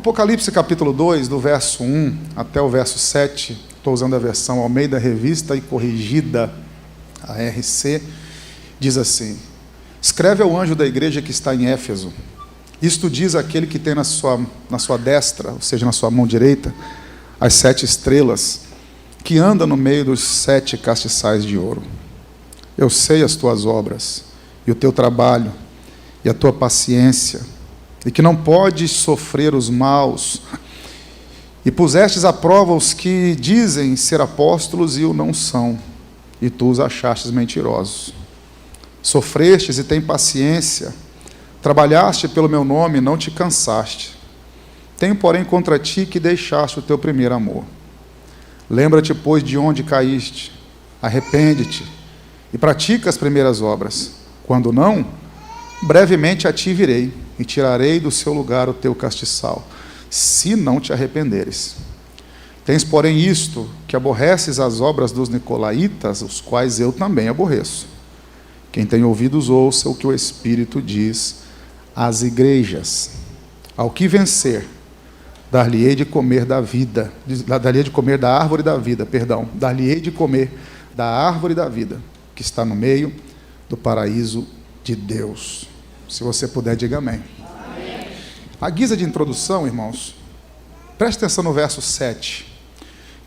Apocalipse capítulo 2, do verso 1 até o verso 7, estou usando a versão Almeida Revista e Corrigida, a RC, diz assim: escreve ao anjo da igreja que está em Éfeso, isto diz aquele que tem na sua destra, ou seja, na sua mão direita, as 7 estrelas, que anda no meio dos 7 castiçais de ouro. Eu sei as tuas obras, e o teu trabalho, e a tua paciência, e que não podes sofrer os maus, e pusestes à prova os que dizem ser apóstolos e o não são, e tu os achastes mentirosos. Sofrestes e tem paciência, trabalhaste pelo meu nome e não te cansaste. Tenho, porém, contra ti que deixaste o teu primeiro amor. Lembra-te, pois, de onde caíste, arrepende-te, e pratica as primeiras obras. Quando não, brevemente a ti virei, e tirarei do seu lugar o teu castiçal, se não te arrependeres. Tens, porém, isto, que aborreces as obras dos nicolaítas, os quais eu também aborreço. Quem tem ouvidos, ouça o que o Espírito diz às igrejas. Ao que vencer, dar-lhe-ei de comer da vida, dar-lhe-ei de comer da árvore da vida, dar-lhe-ei de comer da árvore da vida, que está no meio do paraíso de Deus. Se você puder, diga amém. Amém. A guisa de introdução, irmãos, preste atenção no verso 7.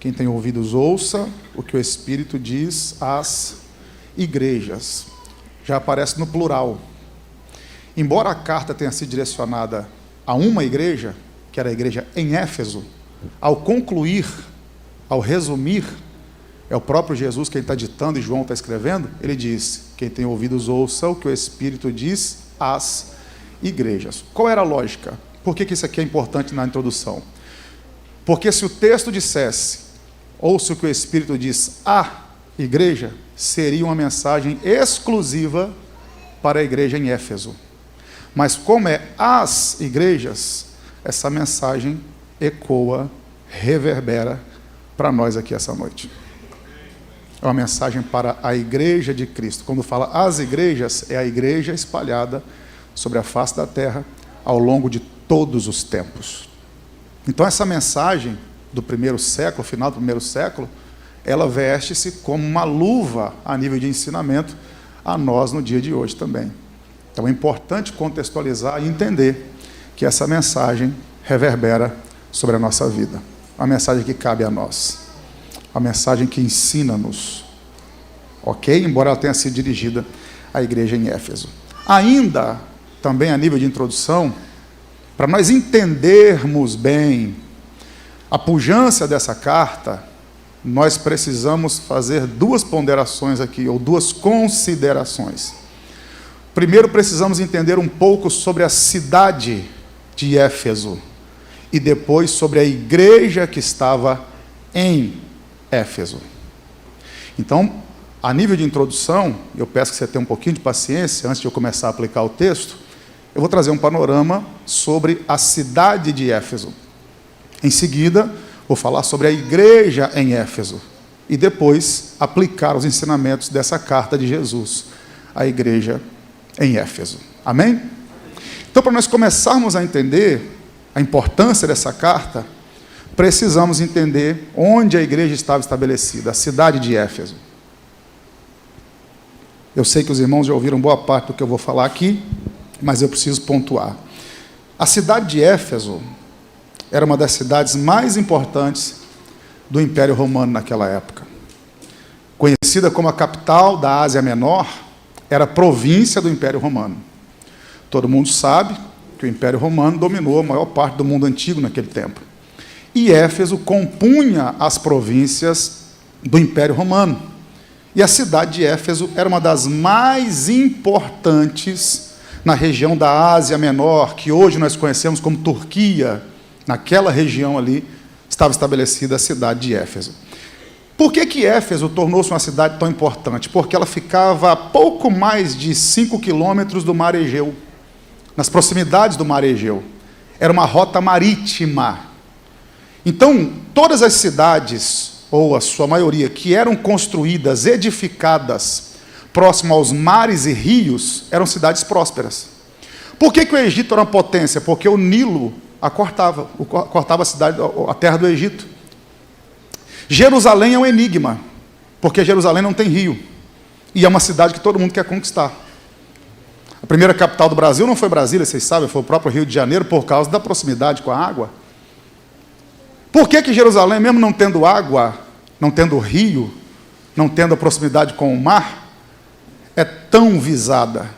Quem tem ouvidos, ouça o que o Espírito diz às igrejas. Já aparece no plural. Embora a carta tenha sido direcionada a uma igreja, que era a igreja em Éfeso, ao concluir, ao resumir, é o próprio Jesus quem está ditando e João está escrevendo, ele diz: quem tem ouvidos, ouça o que o Espírito diz às igrejas. Qual era a lógica? Por que isso aqui é importante na introdução? Porque se o texto dissesse, ouça o que o Espírito diz à igreja, seria uma mensagem exclusiva para a igreja em Éfeso. Mas como é às igrejas, essa mensagem ecoa, reverbera para nós aqui essa noite. É uma mensagem para a igreja de Cristo. Quando fala as igrejas, é a igreja espalhada sobre a face da terra ao longo de todos os tempos. Então essa mensagem do primeiro século, final do primeiro século, ela veste-se como uma luva a nível de ensinamento a nós no dia de hoje também. Então é importante contextualizar e entender que essa mensagem reverbera sobre a nossa vida. A mensagem que cabe a nós. A mensagem que ensina-nos. Ok? Embora ela tenha sido dirigida à igreja em Éfeso. Ainda, também a nível de introdução, para nós entendermos bem a pujança dessa carta, nós precisamos fazer 2 ponderações aqui, ou 2 considerações. Primeiro, precisamos entender um pouco sobre a cidade de Éfeso, e depois sobre a igreja que estava em Éfeso. Então, a nível de introdução, eu peço que você tenha um pouquinho de paciência, antes de eu começar a aplicar o texto, eu vou trazer um panorama sobre a cidade de Éfeso. Em seguida, vou falar sobre a igreja em Éfeso, e depois aplicar os ensinamentos dessa carta de Jesus à igreja em Éfeso. Amém? Então, para nós começarmos a entender a importância dessa carta, precisamos entender onde a igreja estava estabelecida, a cidade de Éfeso. Eu sei que os irmãos já ouviram boa parte do que eu vou falar aqui, mas eu preciso pontuar. A cidade de Éfeso era uma das cidades mais importantes do Império Romano naquela época. Conhecida como a capital da Ásia Menor, era província do Império Romano. Todo mundo sabe que o Império Romano dominou a maior parte do mundo antigo naquele tempo. E Éfeso compunha as províncias do Império Romano. E a cidade de Éfeso era uma das mais importantes na região da Ásia Menor, que hoje nós conhecemos como Turquia. Naquela região ali estava estabelecida a cidade de Éfeso. Por que Éfeso tornou-se uma cidade tão importante? Porque ela ficava a pouco mais de 5 quilômetros do Mar Egeu, nas proximidades do Mar Egeu. Era uma rota marítima. Então, todas as cidades, ou a sua maioria, que eram construídas, edificadas, próximo aos mares e rios, eram cidades prósperas. Por que o Egito era uma potência? Porque o Nilo cortava a cidade, a terra do Egito. Jerusalém é um enigma, porque Jerusalém não tem rio, e é uma cidade que todo mundo quer conquistar. A primeira capital do Brasil não foi Brasília, vocês sabem, foi o próprio Rio de Janeiro, por causa da proximidade com a água. Por que Jerusalém, mesmo não tendo água, não tendo rio, não tendo a proximidade com o mar, é tão visada?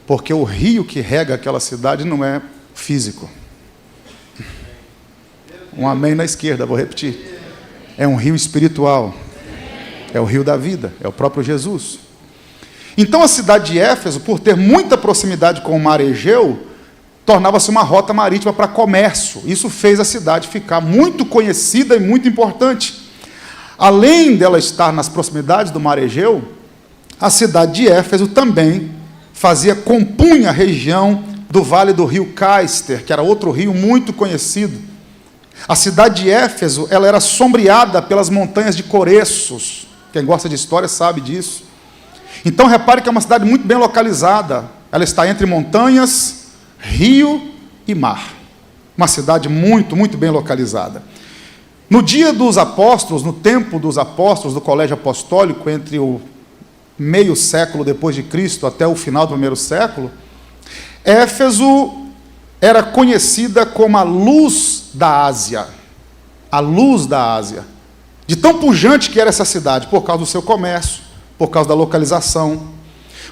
Porque o rio que rega aquela cidade não é físico. Um amém na esquerda, vou repetir. É um rio espiritual. É o rio da vida, é o próprio Jesus. Então a cidade de Éfeso, por ter muita proximidade com o mar Egeu, tornava-se uma rota marítima para comércio. Isso fez a cidade ficar muito conhecida e muito importante. Além dela estar nas proximidades do mar Egeu, a cidade de Éfeso também compunha a região do vale do rio Cáster, que era outro rio muito conhecido. A cidade de Éfeso, ela era sombreada pelas montanhas de Coressos. Quem gosta de história sabe disso. Então repare que é uma cidade muito bem localizada. Ela está entre montanhas, rio e mar. Uma cidade muito, muito bem localizada. No dia dos apóstolos, no tempo dos apóstolos, do colégio apostólico, entre o meio século depois de Cristo até o final do primeiro século, Éfeso era conhecida como a luz da Ásia. A luz da Ásia. De tão pujante que era essa cidade, por causa do seu comércio, por causa da localização,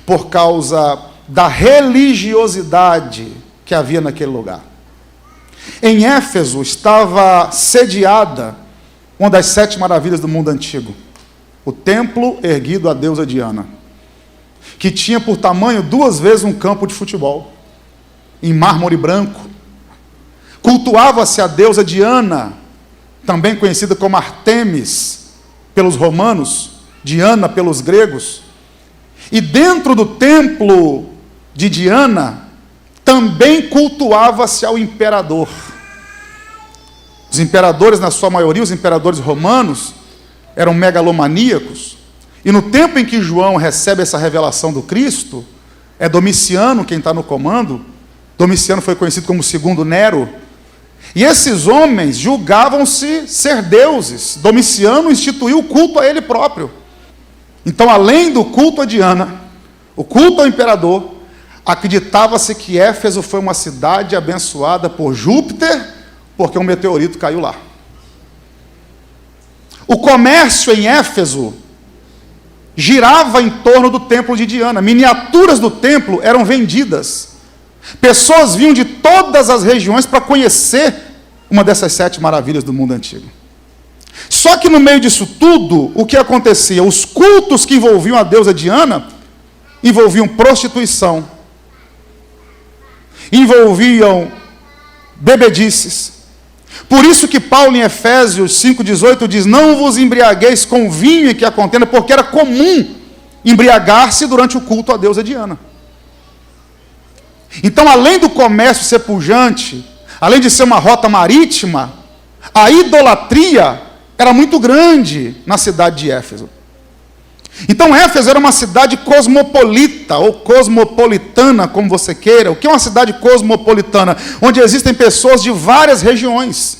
por causa da religiosidade que havia naquele lugar. Em Éfeso estava sediada uma das 7 maravilhas do mundo antigo, o templo erguido à deusa Diana, que tinha por tamanho 2 vezes um campo de futebol, em mármore branco. Cultuava-se a deusa Diana, também conhecida como Artemis pelos romanos, Diana pelos gregos. E dentro do templo de Diana, também cultuava-se ao imperador. Os imperadores, na sua maioria, os imperadores romanos, eram megalomaníacos. E no tempo em que João recebe essa revelação do Cristo, é Domiciano quem está no comando. Domiciano foi conhecido como segundo Nero. E esses homens julgavam-se ser deuses. Domiciano instituiu o culto a ele próprio. Então, além do culto a Diana, o culto ao imperador, acreditava-se que Éfeso foi uma cidade abençoada por Júpiter, porque um meteorito caiu lá. O comércio em Éfeso girava em torno do templo de Diana. Miniaturas do templo eram vendidas. Pessoas vinham de todas as regiões para conhecer uma dessas 7 maravilhas do mundo antigo. Só que no meio disso tudo, o que acontecia? Os cultos que envolviam a deusa Diana envolviam prostituição, envolviam bebedices. Por isso que Paulo em Efésios 5,18 diz: não vos embriagueis com vinho em que há contenda, porque era comum embriagar-se durante o culto à deusa Diana. Então, além do comércio ser pujante, além de ser uma rota marítima, a idolatria era muito grande na cidade de Éfeso. Então, Éfeso era uma cidade cosmopolita, ou cosmopolitana, como você queira. O que é uma cidade cosmopolitana? Onde existem pessoas de várias regiões.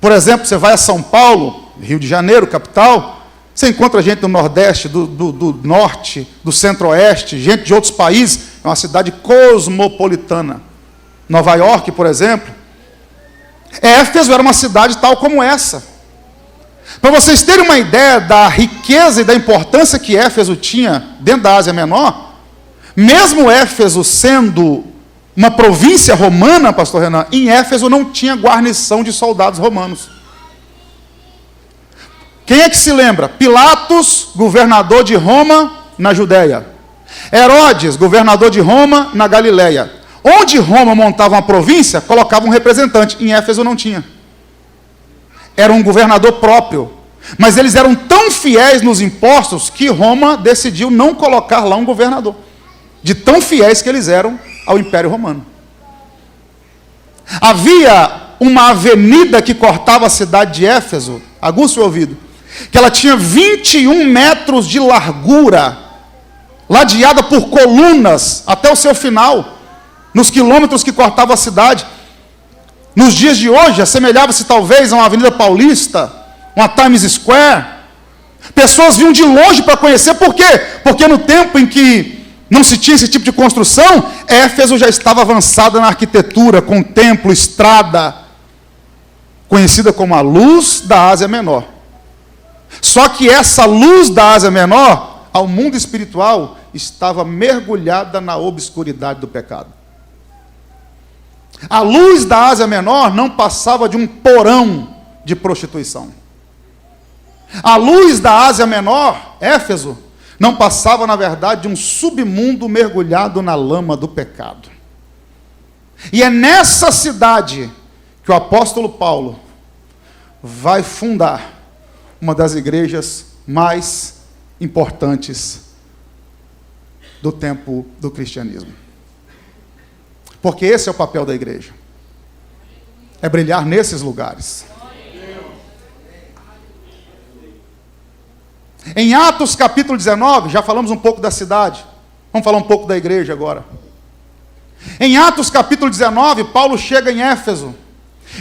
Por exemplo, você vai a São Paulo, Rio de Janeiro, capital, você encontra gente do Nordeste, do Norte, do Centro-Oeste, gente de outros países. É uma cidade cosmopolitana. Nova York, por exemplo. Éfeso era uma cidade tal como essa. Para vocês terem uma ideia da riqueza e da importância que Éfeso tinha dentro da Ásia Menor, mesmo Éfeso sendo uma província romana, pastor Renan, em Éfeso não tinha guarnição de soldados romanos. Quem é que se lembra? Pilatos, governador de Roma, na Judéia. Herodes, governador de Roma, na Galileia. Onde Roma montava uma província, colocava um representante. Em Éfeso não tinha. Era um governador próprio. Mas eles eram tão fiéis nos impostos que Roma decidiu não colocar lá um governador. De tão fiéis que eles eram ao Império Romano. Havia uma avenida que cortava a cidade de Éfeso, aguça o ouvido, que ela tinha 21 metros de largura, ladeada por colunas até o seu final, nos quilômetros que cortava a cidade. nos dias de hoje, assemelhava-se talvez a uma Avenida Paulista, uma Times Square. Pessoas vinham de longe para conhecer, por quê? Porque no tempo em que não se tinha esse tipo de construção, Éfeso já estava avançada na arquitetura, com templo, estrada, conhecida como a luz da Ásia Menor. Só que essa luz da Ásia Menor, ao mundo espiritual, estava mergulhada na obscuridade do pecado. A luz da Ásia Menor não passava de um porão de prostituição. A luz da Ásia Menor, Éfeso, não passava, na verdade, de um submundo mergulhado na lama do pecado. E é nessa cidade que o apóstolo Paulo vai fundar uma das igrejas mais importantes do tempo do cristianismo. Porque esse é o papel da igreja. É brilhar nesses lugares. Em Atos capítulo 19, já falamos um pouco da cidade. Vamos falar um pouco da igreja agora. Em Atos capítulo 19, Paulo chega em Éfeso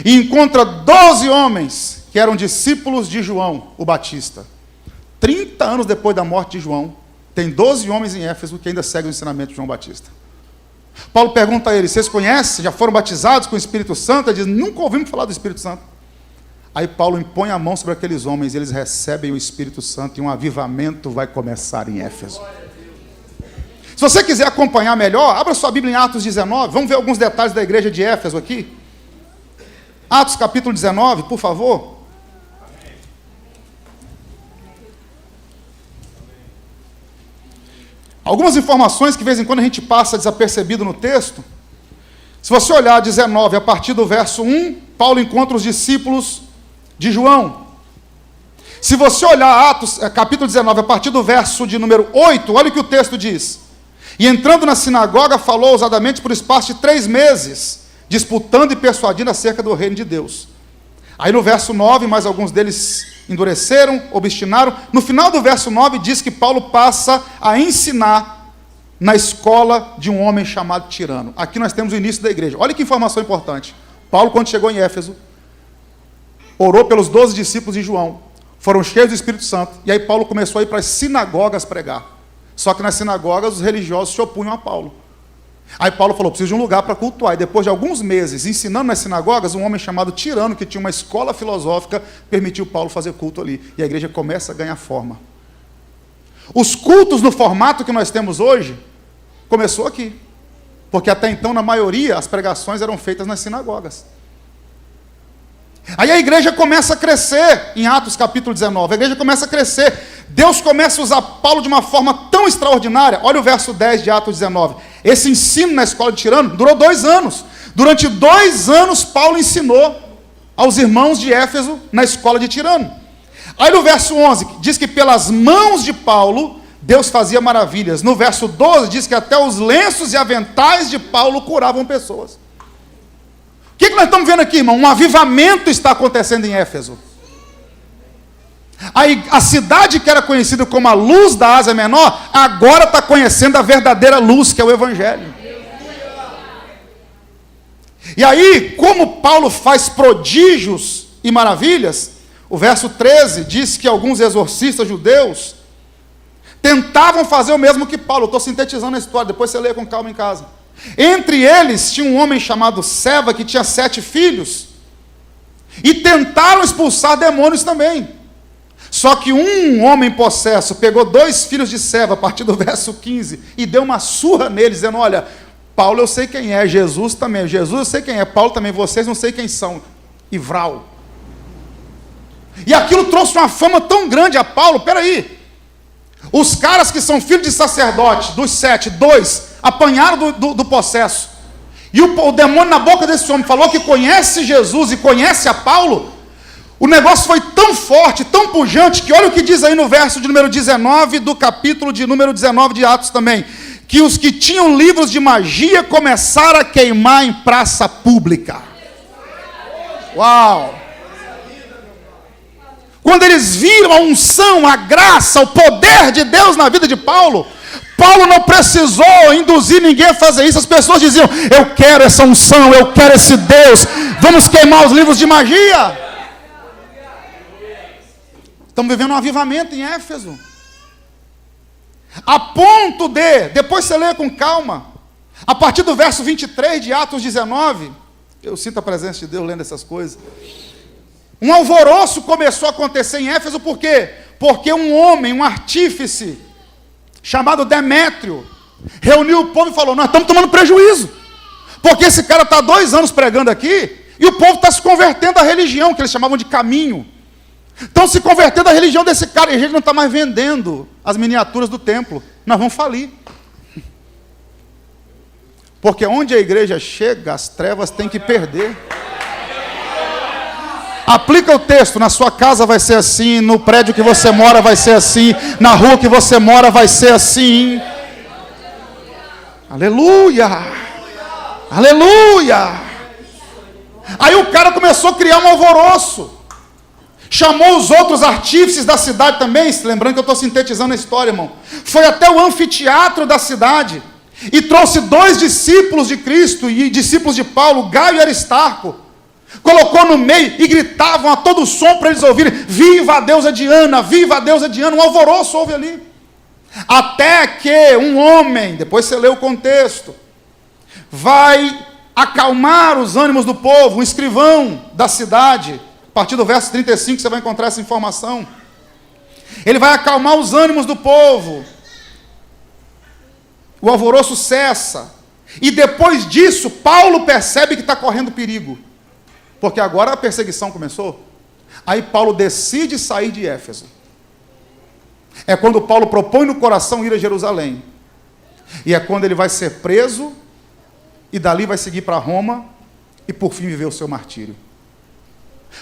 e encontra 12 homens que eram discípulos de João, o Batista. 30 anos depois da morte de João, tem 12 homens em Éfeso que ainda seguem o ensinamento de João Batista. Paulo pergunta a eles: vocês conhecem? Já foram batizados com o Espírito Santo? Ele diz: nunca ouvimos falar do Espírito Santo. Aí Paulo impõe a mão sobre aqueles homens, e eles recebem o Espírito Santo, e um avivamento vai começar em Éfeso. Se você quiser acompanhar melhor, abra sua Bíblia em Atos 19, vamos ver alguns detalhes da igreja de Éfeso aqui. Atos capítulo 19, por favor. Algumas informações que de vez em quando a gente passa desapercebido no texto. Se você olhar 19, a partir do verso 1, Paulo encontra os discípulos de João. Se você olhar Atos, capítulo 19, a partir do verso de número 8, olha o que o texto diz. E entrando na sinagoga, falou ousadamente por espaço de 3 meses, disputando e persuadindo acerca do reino de Deus. Aí no verso 9, mais alguns deles endureceram, obstinaram. No final do verso 9, diz que Paulo passa a ensinar na escola de um homem chamado Tirano. Aqui nós temos o início da igreja. Olha que informação importante. Paulo, quando chegou em Éfeso, orou pelos 12 discípulos de João, foram cheios do Espírito Santo, e aí Paulo começou a ir para as sinagogas pregar. Só que nas sinagogas os religiosos se opunham a Paulo. Aí Paulo falou: preciso de um lugar para cultuar. E depois de alguns meses ensinando nas sinagogas, um homem chamado Tirano, que tinha uma escola filosófica, permitiu Paulo fazer culto ali. E a igreja começa a ganhar forma. Os cultos no formato que nós temos hoje, começou aqui. Porque até então, na maioria, as pregações eram feitas nas sinagogas. Aí a igreja começa a crescer, em Atos capítulo 19, a igreja começa a crescer. Deus começa a usar Paulo de uma forma tão extraordinária. Olha o verso 10 de Atos 19. Esse ensino na escola de Tirano durou 2 anos. Durante 2 anos, Paulo ensinou aos irmãos de Éfeso na escola de Tirano. Aí no verso 11, diz que pelas mãos de Paulo, Deus fazia maravilhas. No verso 12, diz que até os lenços e aventais de Paulo curavam pessoas. O que nós estamos vendo aqui, irmão? Um avivamento está acontecendo em Éfeso. A cidade que era conhecida como a luz da Ásia Menor, agora está conhecendo a verdadeira luz, que é o Evangelho. E aí, como Paulo faz prodígios e maravilhas, o verso 13 diz que alguns exorcistas judeus tentavam fazer o mesmo que Paulo. Eu estou sintetizando a história, depois você lê com calma em casa. Entre eles tinha um homem chamado Seva, que tinha 7 filhos, e tentaram expulsar demônios também. Só que um homem possesso pegou 2 filhos de Seva, a partir do verso 15, e deu uma surra neles, dizendo: olha, Paulo eu sei quem é, Jesus também, Jesus eu sei quem é, Paulo também, vocês não sei quem são. E vral. E aquilo trouxe uma fama tão grande a Paulo. Peraí, os caras que são filhos de sacerdote, dos 7, 2 apanharam do possesso, e o demônio na boca desse homem falou que conhece Jesus e conhece a Paulo. O negócio foi tão forte, tão pujante, que olha o que diz aí no verso de número 19 do capítulo de número 19 de Atos também, que os que tinham livros de magia começaram a queimar em praça pública. Uau! Quando eles viram a unção, a graça, o poder de Deus na vida de Paulo, Paulo não precisou induzir ninguém a fazer isso. As pessoas diziam: eu quero essa unção, eu quero esse Deus, vamos queimar os livros de magia. Estamos vivendo um avivamento em Éfeso, a ponto de, depois você lê com calma, a partir do verso 23 de Atos 19, eu sinto a presença de Deus lendo essas coisas. Um alvoroço começou a acontecer em Éfeso, por quê? Porque um homem, um artífice, chamado Demétrio, reuniu o povo e falou: nós estamos tomando prejuízo, porque esse cara está 2 anos pregando aqui, e o povo está se convertendo à religião, que eles chamavam de caminho. Estão se convertendo à religião desse cara, e a gente não está mais vendendo as miniaturas do templo, nós vamos falir. Porque onde a igreja chega, as trevas têm que perder. Aplica o texto: na sua casa vai ser assim, no prédio que você mora vai ser assim, na rua que você mora vai ser assim. Aleluia! Aleluia! Aí o cara começou a criar um alvoroço. Chamou os outros artífices da cidade também, lembrando que eu estou sintetizando a história, irmão. Foi até o anfiteatro da cidade e trouxe 2 discípulos de Cristo e discípulos de Paulo, Gaio e Aristarco. Colocou no meio e gritavam a todo som para eles ouvirem: viva a deusa Diana, viva a deusa Diana. Um alvoroço houve ali. Até que um homem, depois você lê o contexto, vai acalmar os ânimos do povo, um escrivão da cidade. A partir do verso 35 você vai encontrar essa informação. Ele vai acalmar os ânimos do povo. O alvoroço cessa. E depois disso, Paulo percebe que está correndo perigo, porque agora a perseguição começou. Aí Paulo decide sair de Éfeso. É quando Paulo propõe no coração ir a Jerusalém. E é quando ele vai ser preso, e dali vai seguir para Roma, e por fim viver o seu martírio.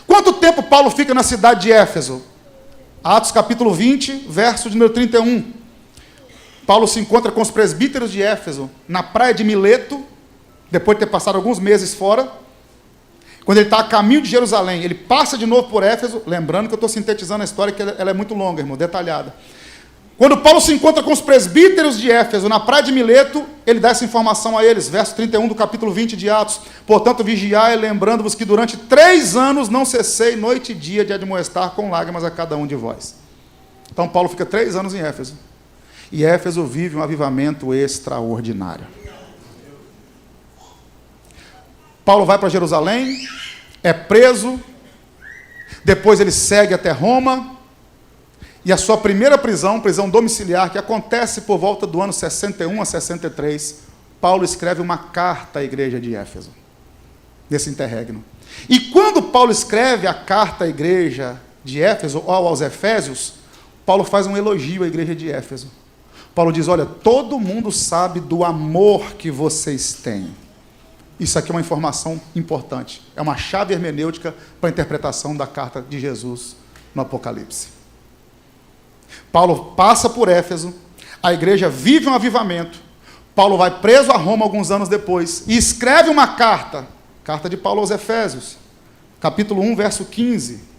Quanto tempo Paulo fica na cidade de Éfeso? Atos capítulo 20, verso de número 31. Paulo se encontra com os presbíteros de Éfeso, na praia de Mileto, depois de ter passado alguns meses fora. Quando ele está a caminho de Jerusalém, ele passa de novo por Éfeso, lembrando que eu estou sintetizando a história, que ela é muito longa, irmão, detalhada. Quando Paulo se encontra com os presbíteros de Éfeso, na praia de Mileto, ele dá essa informação a eles, verso 31 do capítulo 20 de Atos: portanto, vigiai, lembrando-vos que durante 3 anos não cessei noite e dia de admoestar com lágrimas a cada um de vós. Então Paulo fica 3 anos em Éfeso, e Éfeso vive um avivamento extraordinário. Paulo vai para Jerusalém, é preso, depois ele segue até Roma, e a sua primeira prisão domiciliar, que acontece por volta do ano 61 a 63, Paulo escreve uma carta à igreja de Éfeso, nesse interregno. E quando Paulo escreve a carta à igreja de Éfeso, ou aos Efésios, Paulo faz um elogio à igreja de Éfeso. Paulo diz: olha, todo mundo sabe do amor que vocês têm. Isso aqui é uma informação importante, é uma chave hermenêutica para a interpretação da carta de Jesus no Apocalipse. Paulo passa por Éfeso, a igreja vive um avivamento, Paulo vai preso a Roma alguns anos depois, e escreve uma carta de Paulo aos Efésios, capítulo 1, verso 15.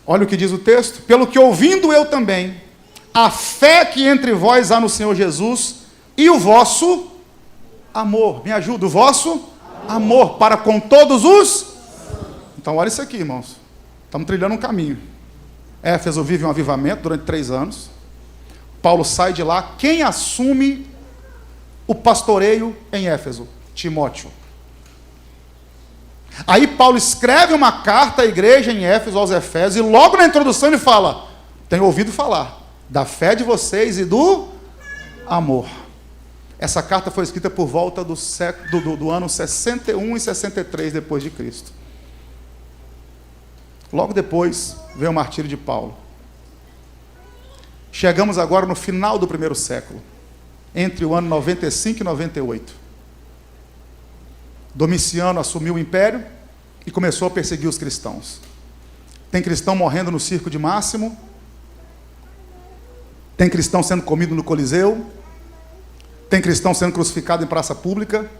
Olha o que diz o texto: pelo que ouvindo eu também, a fé que entre vós há no Senhor Jesus, e o vosso amor, me ajuda, o vosso amor para com todos os... Então olha isso aqui, irmãos, estamos trilhando um caminho. Éfeso vive um avivamento durante 3 anos, Paulo sai de lá. Quem assume o pastoreio em Éfeso? Timóteo. Aí Paulo escreve uma carta à igreja em Éfeso, aos Efésios, e logo na introdução ele fala: tenho ouvido falar da fé de vocês e do amor. Essa carta foi escrita por volta do ano 61 e 63 depois de Cristo. Logo depois veio o martírio de Paulo. Chegamos agora no final do 1º século, entre o ano 95 e 98. Domiciano assumiu o império e começou a perseguir os cristãos. Tem cristão morrendo no circo de Máximo, tem cristão sendo comido no Coliseu, Tem cristão sendo crucificado em praça pública.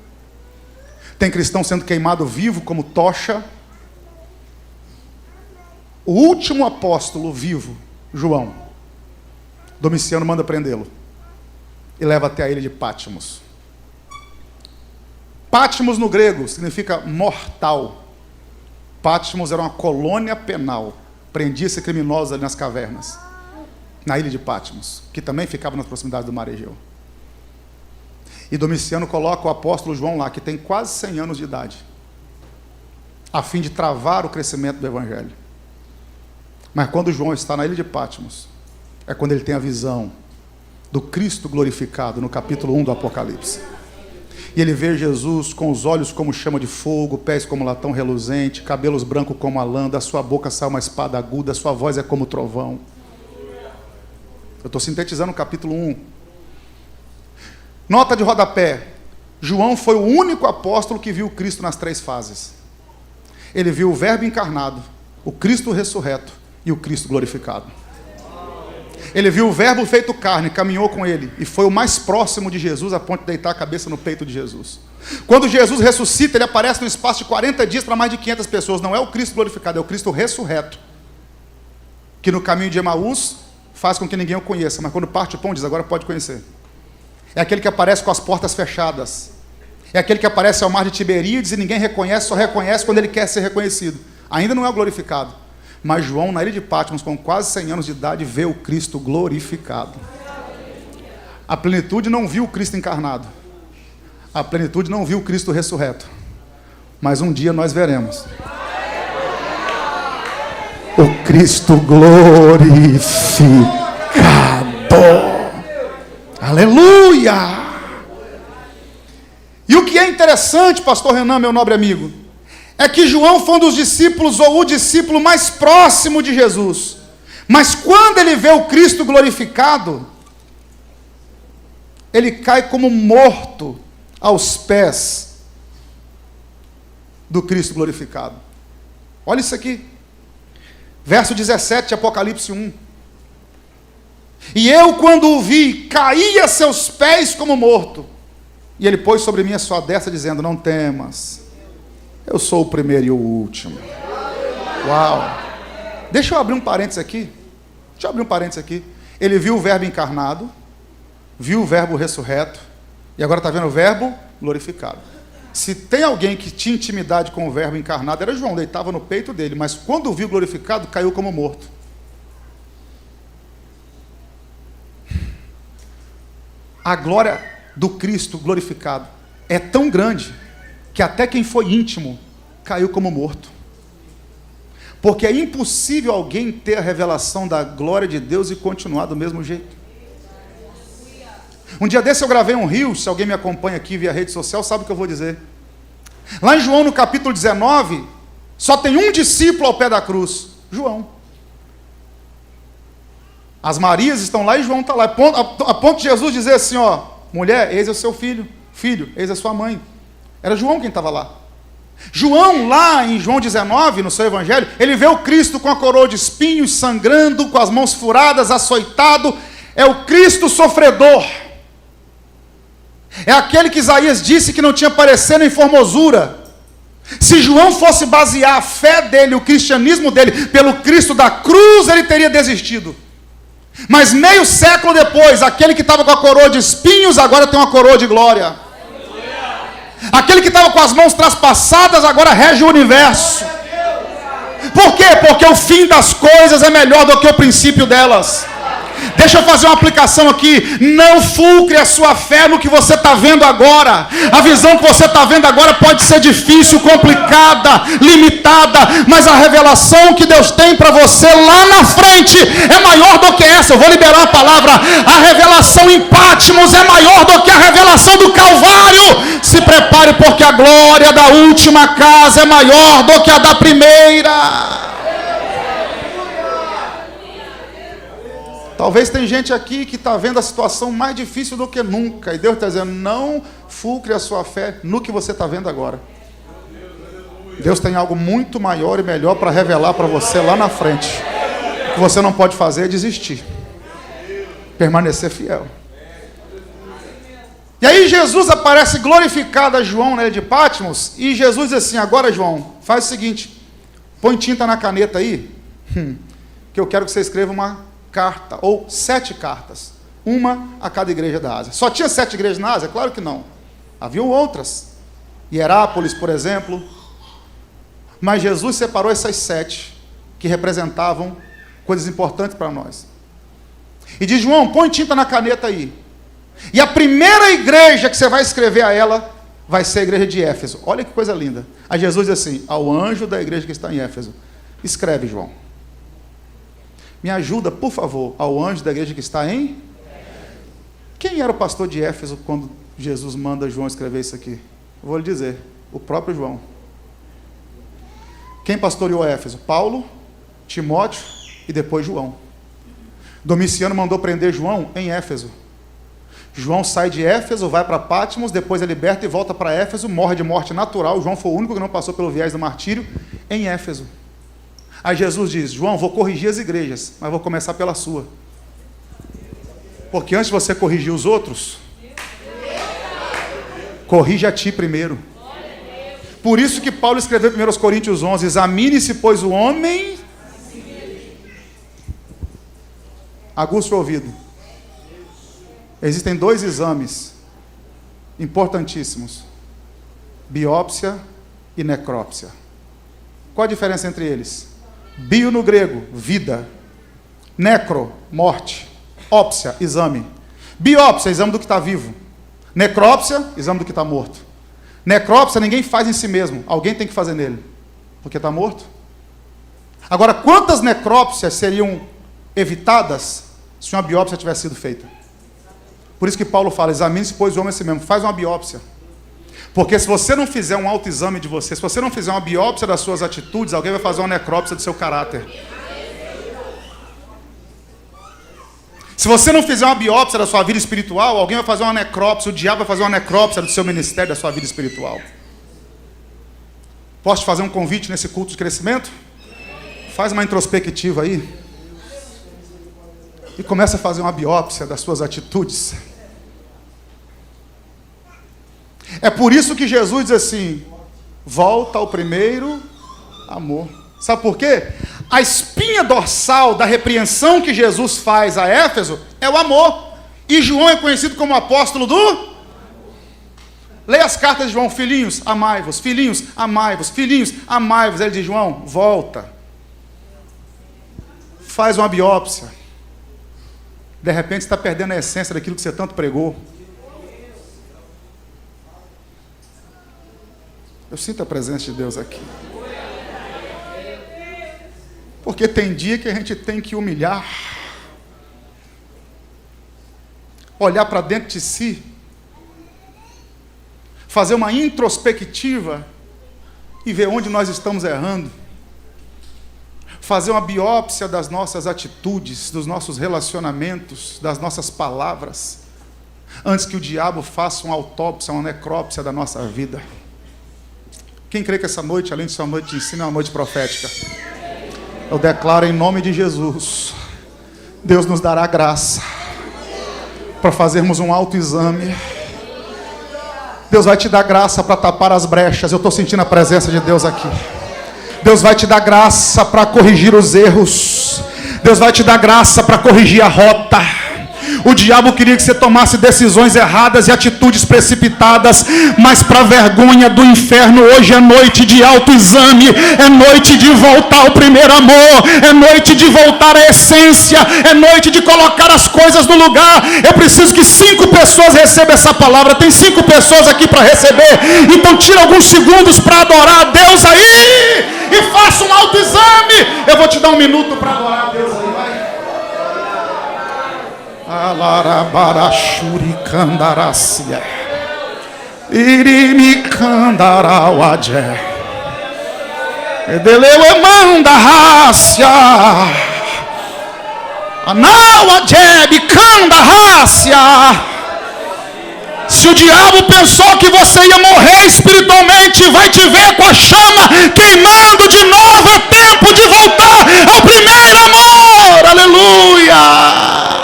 Tem cristão sendo queimado vivo como tocha. O último apóstolo vivo, João, Domiciano manda prendê-lo e leva até a ilha de Patmos. Patmos no grego significa mortal. Patmos era uma colônia penal. Prendia-se criminosos ali nas cavernas, na ilha de Patmos, que também ficava nas proximidades do mar Egeu. E Domiciano coloca o apóstolo João lá, que tem quase 100 anos de idade, a fim de travar o crescimento do evangelho. Mas quando João está na ilha de Patmos, é quando ele tem a visão do Cristo glorificado, no capítulo 1 do Apocalipse. E ele vê Jesus com os olhos como chama de fogo, pés como latão reluzente, cabelos brancos como a lã, da sua boca sai uma espada aguda, sua voz é como trovão. Eu estou sintetizando o capítulo 1. Nota de rodapé. João foi o único apóstolo que viu Cristo nas 3 fases. Ele viu o Verbo encarnado, o Cristo ressurreto e o Cristo glorificado. Ele viu o Verbo feito carne, caminhou com ele e foi o mais próximo de Jesus a ponto de deitar a cabeça no peito de Jesus. Quando Jesus ressuscita, ele aparece no espaço de 40 dias para mais de 500 pessoas. Não é o Cristo glorificado, é o Cristo ressurreto, que no caminho de Emaús faz com que ninguém o conheça, mas quando parte o pão diz, agora pode conhecer. É aquele que aparece com as portas fechadas. É aquele que aparece ao mar de Tiberíades e ninguém reconhece, só reconhece quando ele quer ser reconhecido. Ainda não é o glorificado. Mas João, na ilha de Patmos, com quase 100 anos de idade, vê o Cristo glorificado. A plenitude não viu o Cristo encarnado. A plenitude não viu o Cristo ressurreto. Mas um dia nós veremos o Cristo glorificado. Aleluia! E o que é interessante, pastor Renan, meu nobre amigo, é que João foi um dos discípulos, ou o discípulo mais próximo de Jesus. Mas quando ele vê o Cristo glorificado, ele cai como morto aos pés do Cristo glorificado. Olha isso aqui. Verso 17 de Apocalipse 1. E eu, quando o vi, caí a seus pés como morto. E ele pôs sobre mim a sua destra, dizendo, não temas. Eu sou o primeiro e o último. Uau! Deixa eu abrir um parênteses aqui. Ele viu o Verbo encarnado, viu o Verbo ressurreto, e agora está vendo o Verbo glorificado. Se tem alguém que tinha intimidade com o Verbo encarnado, era João, deitava no peito dele, mas quando o viu glorificado, caiu como morto. A glória do Cristo glorificado é tão grande que até quem foi íntimo caiu como morto. Porque é impossível alguém ter a revelação da glória de Deus e continuar do mesmo jeito. Um dia desse eu gravei um reel, se alguém me acompanha aqui via rede social, sabe o que eu vou dizer. Lá em João, no capítulo 19, só tem um discípulo ao pé da cruz, João. As Marias estão lá e João está lá, a ponto de Jesus dizer assim, ó, mulher, eis é o seu filho, eis a sua mãe. Era João quem estava lá. João, lá em João 19, no seu evangelho, ele vê o Cristo com a coroa de espinhos, sangrando, com as mãos furadas, açoitado. É o Cristo sofredor. É aquele que Isaías disse que não tinha parecer nem formosura. Se João fosse basear a fé dele, o cristianismo dele, pelo Cristo da cruz, ele teria desistido. Mas meio século depois, aquele que estava com a coroa de espinhos, agora tem uma coroa de glória. Aquele que estava com as mãos traspassadas, agora rege o universo. Por quê? Porque o fim das coisas é melhor do que o princípio delas. Deixa eu fazer uma aplicação aqui. Não fulcre a sua fé no que você está vendo agora. A visão que você está vendo agora pode ser difícil, complicada, limitada, mas a revelação que Deus tem para você lá na frente é maior do que essa. Eu vou liberar a palavra. A revelação em Patmos é maior do que a revelação do Calvário. Se prepare, porque a glória da última casa é maior do que a da primeira. Talvez tem gente aqui que está vendo a situação mais difícil do que nunca. E Deus está dizendo, não fulcre a sua fé no que você está vendo agora. Deus tem algo muito maior e melhor para revelar para você lá na frente. O que você não pode fazer é desistir. Permanecer fiel. E aí Jesus aparece glorificado a João na ilha de Patmos, e Jesus diz assim: agora, João, faz o seguinte, põe tinta na caneta aí, que eu quero que você escreva uma carta, ou 7 cartas, uma a cada igreja da Ásia. Só tinha 7 igrejas na Ásia? Claro que não. Haviam outras, Hierápolis, por exemplo, mas Jesus separou essas 7, que representavam coisas importantes para nós. E diz: João, põe tinta na caneta aí. E a primeira igreja que você vai escrever a ela vai ser a igreja de Éfeso. Olha que coisa linda. Aí Jesus diz assim: ao anjo da igreja que está em Éfeso, escreve, João. Me ajuda, por favor, ao anjo da igreja que está em... Quem era o pastor de Éfeso quando Jesus manda João escrever isso aqui? Eu vou lhe dizer: o próprio João. Quem pastoreou Éfeso? Paulo, Timóteo e depois João. Domiciano mandou prender João em Éfeso. João sai de Éfeso, vai para Patmos, depois é liberto e volta para Éfeso, morre de morte natural. João foi o único que não passou pelo viés do martírio em Éfeso. Aí Jesus diz: João, vou corrigir as igrejas, mas vou começar pela sua. Porque antes de você corrigir os outros, corrige a ti primeiro. Por isso que Paulo escreveu em 1 Coríntios 11: examine-se, pois, o homem... Aguça o ouvido. Existem 2 exames importantíssimos: biópsia e necrópsia. Qual a diferença entre eles? Bio no grego, vida. Necro, morte. Ópsia, exame. Biópsia, exame do que está vivo. Necrópsia, exame do que está morto. Necrópsia ninguém faz em si mesmo, alguém tem que fazer nele, porque está morto. Agora, quantas necrópsias seriam evitadas se uma biópsia tivesse sido feita? Por isso que Paulo fala: examine-se, pois, o homem a si mesmo. Faz uma biópsia. Porque se você não fizer um autoexame de você, se você não fizer uma biópsia das suas atitudes, alguém vai fazer uma necrópsia do seu caráter. Se você não fizer uma biópsia da sua vida espiritual, alguém vai fazer uma necrópsia, o diabo vai fazer uma necrópsia do seu ministério, da sua vida espiritual. Posso te fazer um convite nesse culto de crescimento? Faz uma introspectiva aí. E começa a fazer uma biópsia das suas atitudes. É por isso que Jesus diz assim: volta ao primeiro amor. Sabe por quê? A espinha dorsal da repreensão que Jesus faz a Éfeso é o amor. E João é conhecido como apóstolo do... Leia as cartas de João: filhinhos, amai-vos, filhinhos, amai-vos, filhinhos, amai-vos. Ele diz: João, volta. Faz uma biópsia. De repente você está perdendo a essência daquilo que você tanto pregou. Eu sinto a presença de Deus aqui. Porque tem dia que a gente tem que humilhar, olhar para dentro de si, fazer uma introspectiva e ver onde nós estamos errando, fazer uma biópsia das nossas atitudes, dos nossos relacionamentos, das nossas palavras, antes que o diabo faça uma autópsia, uma necrópsia da nossa vida. Quem crê que essa noite, além de ser uma noite de ensino, é uma noite profética? Eu declaro em nome de Jesus, Deus nos dará graça para fazermos um autoexame. Deus vai te dar graça para tapar as brechas. Eu estou sentindo a presença de Deus aqui. Deus vai te dar graça para corrigir os erros. Deus vai te dar graça para corrigir a rota. O diabo queria que você tomasse decisões erradas e atitudes precipitadas, mas para vergonha do inferno, hoje é noite de autoexame, é noite de voltar ao primeiro amor, é noite de voltar à essência, é noite de colocar as coisas no lugar. Eu preciso que 5 pessoas recebam essa palavra. Tem 5 pessoas aqui para receber, então tira alguns segundos para adorar a Deus aí e faça um autoexame. Eu vou te dar 1 minuto para adorar a Deus aí, vai. Alarabarashuri candaracia irimi candarauadje edeleu emanda racia anauadje candarracia. Se o diabo pensou que você ia morrer espiritualmente, vai te ver com a chama queimando de novo. É tempo de voltar ao primeiro amor. Aleluia.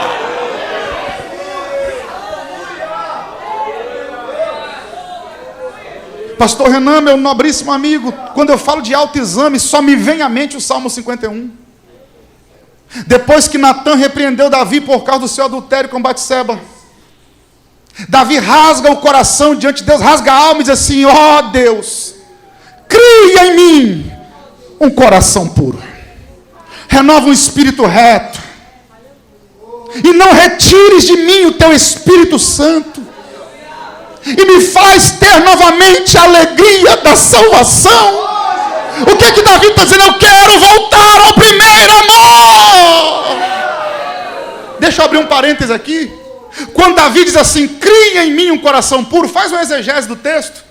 Pastor Renan, meu nobríssimo amigo, quando eu falo de autoexame, só me vem à mente o Salmo 51. Depois que Natã repreendeu Davi por causa do seu adultério com Batseba, Davi rasga o coração diante de Deus, rasga a alma e diz assim: ó Deus, cria em mim um coração puro, renova um espírito reto, e não retires de mim o teu Espírito Santo, e me faz ter novamente a alegria da salvação. O que é que Davi está dizendo? Eu quero voltar ao primeiro amor. Deixa eu abrir um parênteses aqui. Quando Davi diz assim: cria em mim um coração puro, faz uma exegese do texto.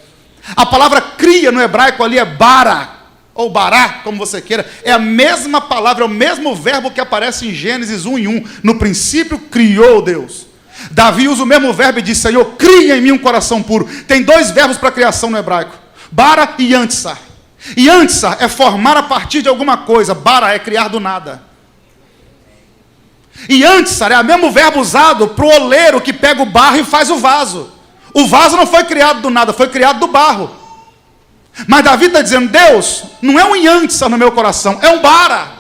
A palavra cria no hebraico ali é bara, ou bará, como você queira. É a mesma palavra, é o mesmo verbo que aparece em Gênesis 1:1. No princípio criou Deus. Davi usa o mesmo verbo e diz: Senhor, cria em mim um coração puro. Tem dois verbos para criação no hebraico: bara e yantsar. Yantsar é formar a partir de alguma coisa, bara é criar do nada. E yantsar é o mesmo verbo usado para o oleiro que pega o barro e faz o vaso. O vaso não foi criado do nada, foi criado do barro. Mas Davi está dizendo: Deus, não é um yantsar no meu coração, é um bara.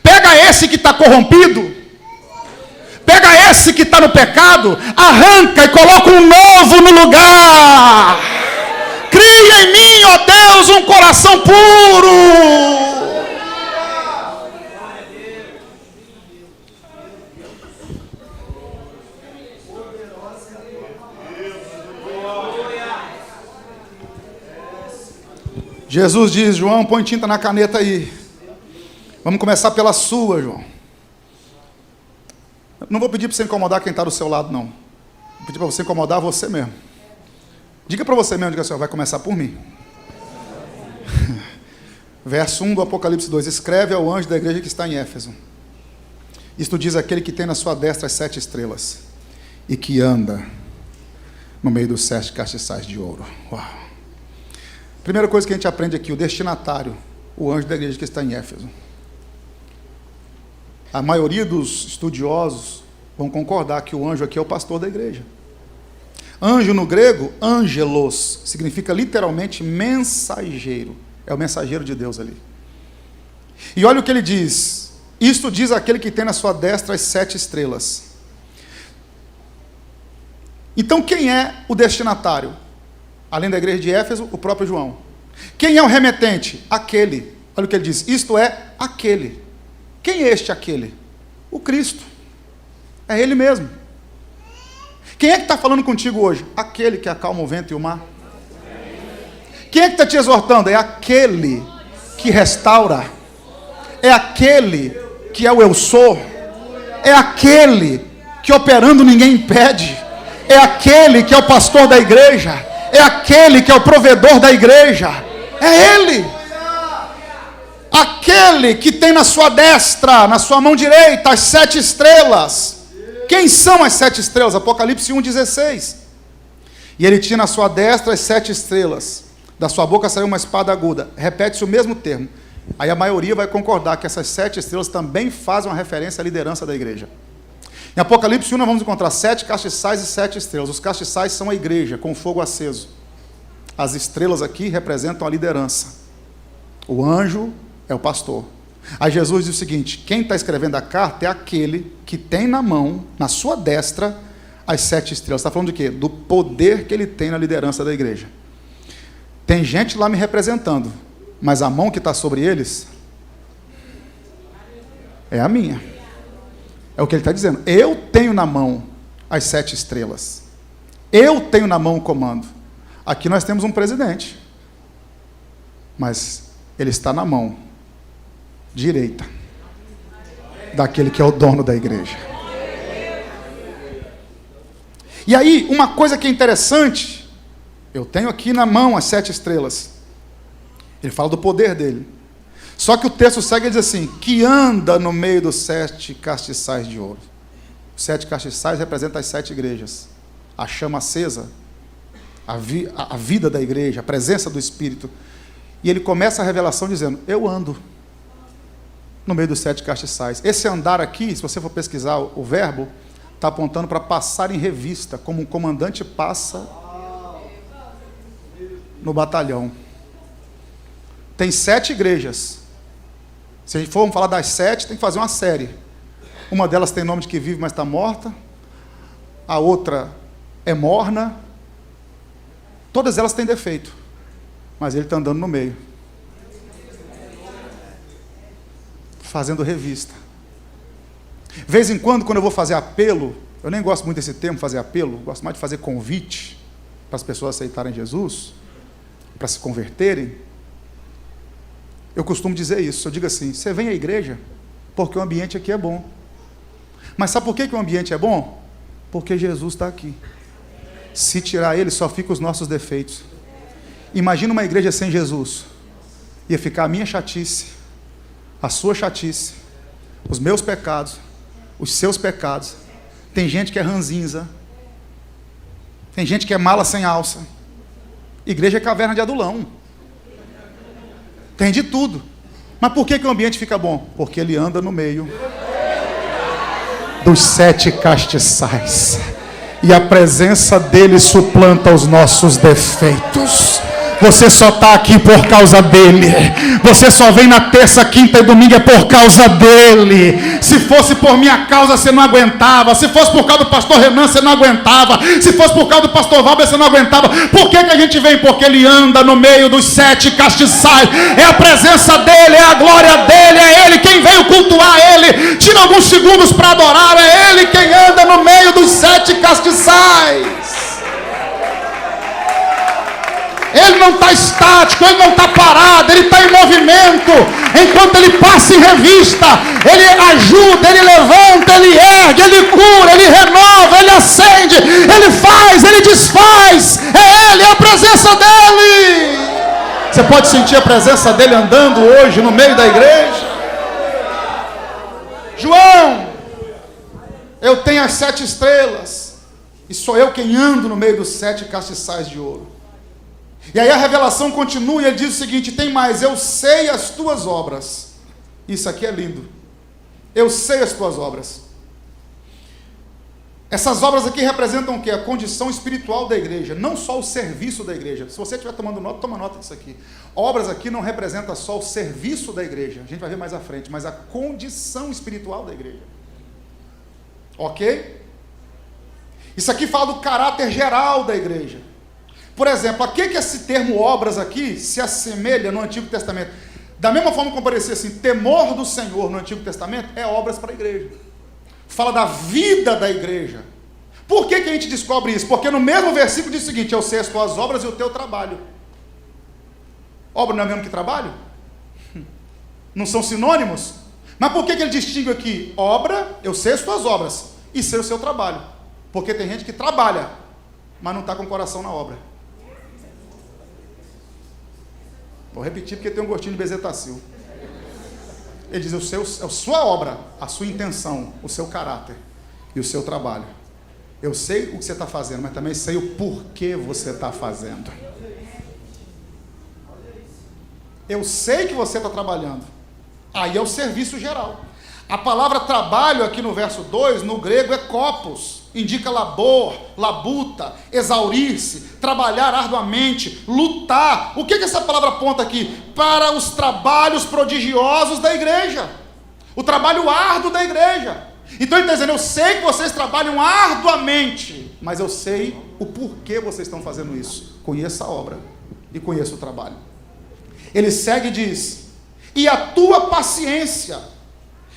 Pega esse que está corrompido, pega esse que está no pecado, arranca e coloca um novo no lugar. Cria em mim, ó Deus, um coração puro. Jesus diz: João, põe tinta na caneta aí. Vamos começar pela sua, João. Não vou pedir para você incomodar quem está do seu lado, não. Vou pedir para você incomodar você mesmo. Diga para você mesmo, diga assim: vai começar por mim. Verso 1 do Apocalipse 2. Escreve ao anjo da igreja que está em Éfeso. Isto diz aquele que tem na sua destra as 7 estrelas e que anda no meio dos 7 castiçais de ouro. Uau. Primeira coisa que a gente aprende aqui: o destinatário, o anjo da igreja que está em Éfeso. A maioria dos estudiosos vão concordar que o anjo aqui é o pastor da igreja. Anjo no grego, angelos, significa literalmente mensageiro. É o mensageiro de Deus ali. E olha o que ele diz: isto diz aquele que tem na sua destra as 7 estrelas. Então quem é o destinatário? Além da igreja de Éfeso, o próprio João. Quem é o remetente? Aquele. Olha o que ele diz: isto é aquele. Quem é este aquele? O Cristo. É Ele mesmo. Quem é que está falando contigo hoje? Aquele que acalma o vento e o mar. Quem é que está te exortando? É aquele que restaura. É aquele que é o eu sou. É aquele que operando ninguém impede. É aquele que é o pastor da igreja. É aquele que é o provedor da igreja. É Ele. Aquele que tem na sua destra, na sua mão direita, as 7 estrelas. Quem são as 7 estrelas? Apocalipse 1,16. E ele tinha na sua destra as 7 estrelas. Da sua boca saiu uma espada aguda. Repete-se o mesmo termo. Aí a maioria vai concordar que essas 7 estrelas também fazem uma referência à liderança da igreja. Em Apocalipse 1 nós vamos encontrar 7 castiçais e 7 estrelas. Os castiçais são a igreja, com fogo aceso. As estrelas aqui representam a liderança. O anjo é o pastor. Aí Jesus diz o seguinte: quem está escrevendo a carta é aquele que tem na mão, na sua destra, as 7 estrelas. Está falando de quê? Do poder que ele tem na liderança da igreja. Tem gente lá me representando, mas a mão que está sobre eles é a minha. É o que ele está dizendo. Eu tenho na mão as 7 estrelas. Eu tenho na mão o comando. Aqui nós temos um presidente, mas ele está na mão direita daquele que é o dono da igreja. E aí, uma coisa que é interessante, eu tenho aqui na mão as 7 estrelas. Ele fala do poder dele. Só que o texto segue e diz assim: que anda no meio dos 7 castiçais de ouro. Os 7 castiçais representam as 7 igrejas. A chama acesa, a vida da igreja, a presença do Espírito. E ele começa a revelação dizendo: eu ando no meio dos 7 castiçais. Esse andar aqui, se você for pesquisar o verbo, está apontando para passar em revista, como um comandante passa no batalhão. Tem 7 igrejas. Se a gente for falar das 7, tem que fazer uma série. Uma delas tem nome de que vive, mas está morta. A outra é morna. Todas elas têm defeito. Mas ele está andando no meio. Fazendo revista. Vez em quando eu vou fazer apelo, eu nem gosto muito desse termo, fazer apelo, gosto mais de fazer convite para as pessoas aceitarem Jesus, para se converterem. Eu costumo dizer isso, eu digo assim, você vem à igreja porque o ambiente aqui é bom. Mas sabe por que o ambiente é bom? Porque Jesus está aqui. Se tirar ele, só ficam os nossos defeitos. Imagina uma igreja sem Jesus. Ia ficar a minha chatice, a sua chatice, os meus pecados, os seus pecados. Tem gente que é ranzinza. Tem gente que é mala sem alça. Igreja é caverna de Adulão. Tem de tudo. Mas por que o ambiente fica bom? Porque ele anda no meio dos 7 castiçais. E a presença dele suplanta os nossos defeitos. Você só está aqui por causa dele. Você só vem na terça, quinta e domingo é por causa dele. Se fosse por minha causa, você não aguentava. Se fosse por causa do pastor Renan, você não aguentava. Se fosse por causa do pastor Valber, você não aguentava. Por que a gente vem? Porque ele anda no meio dos 7 castiçais. É a presença dele, é a glória dele, é ele quem veio cultuar ele. Tira alguns segundos para adorar, é ele quem anda no meio dos 7 castiçais. Ele não está estático, ele não está parado, ele está em movimento. Enquanto ele passa em revista, ele ajuda, ele levanta, ele ergue, ele cura, ele renova, ele acende, ele faz, ele desfaz. É ele, é a presença dele. Você pode sentir a presença dele andando hoje no meio da igreja? João, eu tenho as 7 estrelas, e sou eu quem ando no meio dos 7 castiçais de ouro. E aí a revelação continua e ele diz o seguinte, tem mais, eu sei as tuas obras. Isso aqui é lindo. Eu sei as tuas obras. Essas obras aqui representam o quê? A condição espiritual da igreja, não só o serviço da igreja. Se você estiver tomando nota, toma nota disso aqui. Obras aqui não representam só o serviço da igreja, a gente vai ver mais à frente, mas a condição espiritual da igreja. Ok? Isso aqui fala do caráter geral da igreja. Por exemplo, a que esse termo obras aqui se assemelha no Antigo Testamento? Da mesma forma como parecia assim, temor do Senhor no Antigo Testamento, é obras para a igreja. Fala da vida da igreja. Por que a gente descobre isso? Porque no mesmo versículo diz o seguinte, eu sei as tuas obras e o teu trabalho. Obra não é o mesmo que trabalho? Não são sinônimos? Mas por que ele distingue aqui? Obra, eu sei as tuas obras, e sei o seu trabalho. Porque tem gente que trabalha, mas não está com o coração na obra. Vou repetir porque tem um gostinho de bezetacil. Ele diz, eu sei a sua obra, a sua intenção, o seu caráter e o seu trabalho. Eu sei o que você está fazendo, mas também sei o porquê você está fazendo. Eu sei que você está trabalhando. Aí é o serviço geral. A palavra trabalho aqui no verso 2, no grego é kopos. Indica labor, labuta, exaurir-se, trabalhar arduamente, lutar. O que essa palavra aponta aqui? Para os trabalhos prodigiosos da igreja. O trabalho árduo da igreja. Então ele está dizendo, eu sei que vocês trabalham arduamente, mas eu sei o porquê vocês estão fazendo isso. Conheça a obra e conheça o trabalho. Ele segue e diz, e a tua paciência.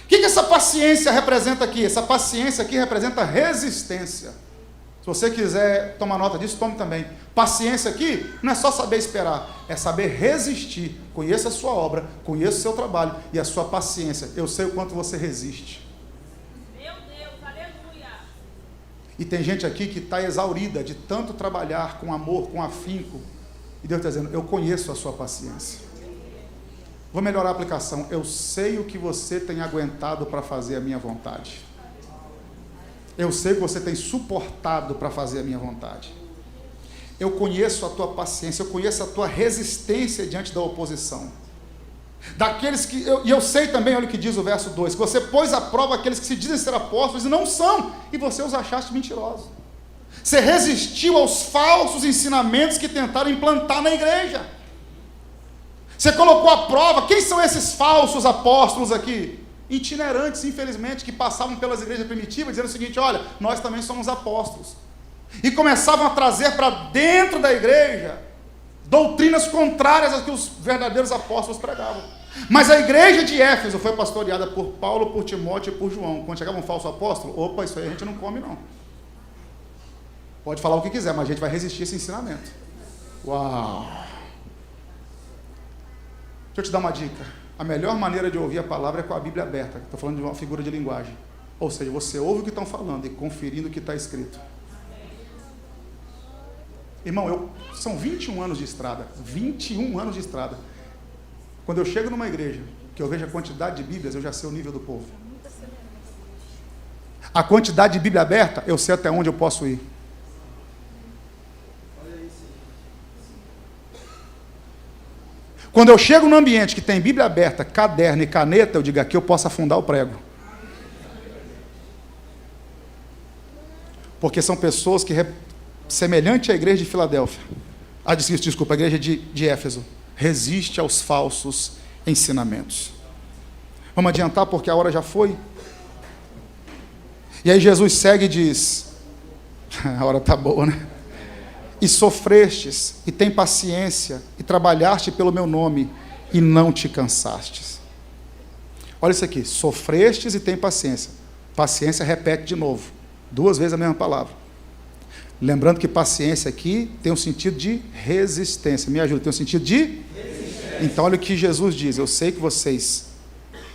O que essa paciência representa aqui? Essa paciência aqui representa resistência. Se você quiser tomar nota disso, tome também. Paciência aqui não é só saber esperar, é saber resistir. Conheça a sua obra, conheça o seu trabalho e a sua paciência. Eu sei o quanto você resiste. Meu Deus, aleluia! E tem gente aqui que está exaurida de tanto trabalhar com amor, com afinco. E Deus está dizendo, eu conheço a sua paciência. Vou melhorar a aplicação. Eu sei o que você tem aguentado para fazer a minha vontade. Eu sei o que você tem suportado para fazer a minha vontade. Eu conheço a tua paciência, eu conheço a tua resistência diante da oposição. Daqueles que, e eu sei também, olha o que diz o verso 2, que você pôs à prova aqueles que se dizem ser apóstolos e não são, e você os achaste mentirosos. Você resistiu aos falsos ensinamentos que tentaram implantar na igreja. Você colocou à prova. Quem são esses falsos apóstolos aqui? Itinerantes, infelizmente, que passavam pelas igrejas primitivas, dizendo o seguinte: olha, nós também somos apóstolos. E começavam a trazer para dentro da igreja doutrinas contrárias às que os verdadeiros apóstolos pregavam. Mas a igreja de Éfeso foi pastoreada por Paulo, por Timóteo e por João. Quando chegava um falso apóstolo, opa, isso aí a gente não come não. Pode falar o que quiser, mas a gente vai resistir a esse ensinamento. Uau! Deixa eu te dar uma dica. A melhor maneira de ouvir a palavra é com a Bíblia aberta. Estou falando de uma figura de linguagem. Ou seja, você ouve o que estão falando e conferindo o que está escrito. Irmão, são 21 anos de estrada. 21 anos de estrada. Quando eu chego numa igreja, que eu vejo a quantidade de Bíblias, eu já sei o nível do povo. A quantidade de Bíblia aberta, eu sei até onde eu posso ir. Quando eu chego num ambiente que tem Bíblia aberta, caderno e caneta, eu digo: aqui eu posso afundar o prego. Porque são pessoas que, semelhante à igreja de Filadélfia, desculpa, a igreja de Éfeso, resiste aos falsos ensinamentos. Vamos adiantar porque a hora já foi. E aí Jesus segue e diz: a hora está boa, né? E sofrestes, e tem paciência, e trabalhaste pelo meu nome, e não te cansastes. Olha isso aqui: sofrestes e tem paciência. Paciência repete de novo, 2 vezes a mesma palavra. Lembrando que paciência aqui tem um sentido de resistência. Me ajuda, tem um sentido de resistência. Então olha o que Jesus diz: eu sei que vocês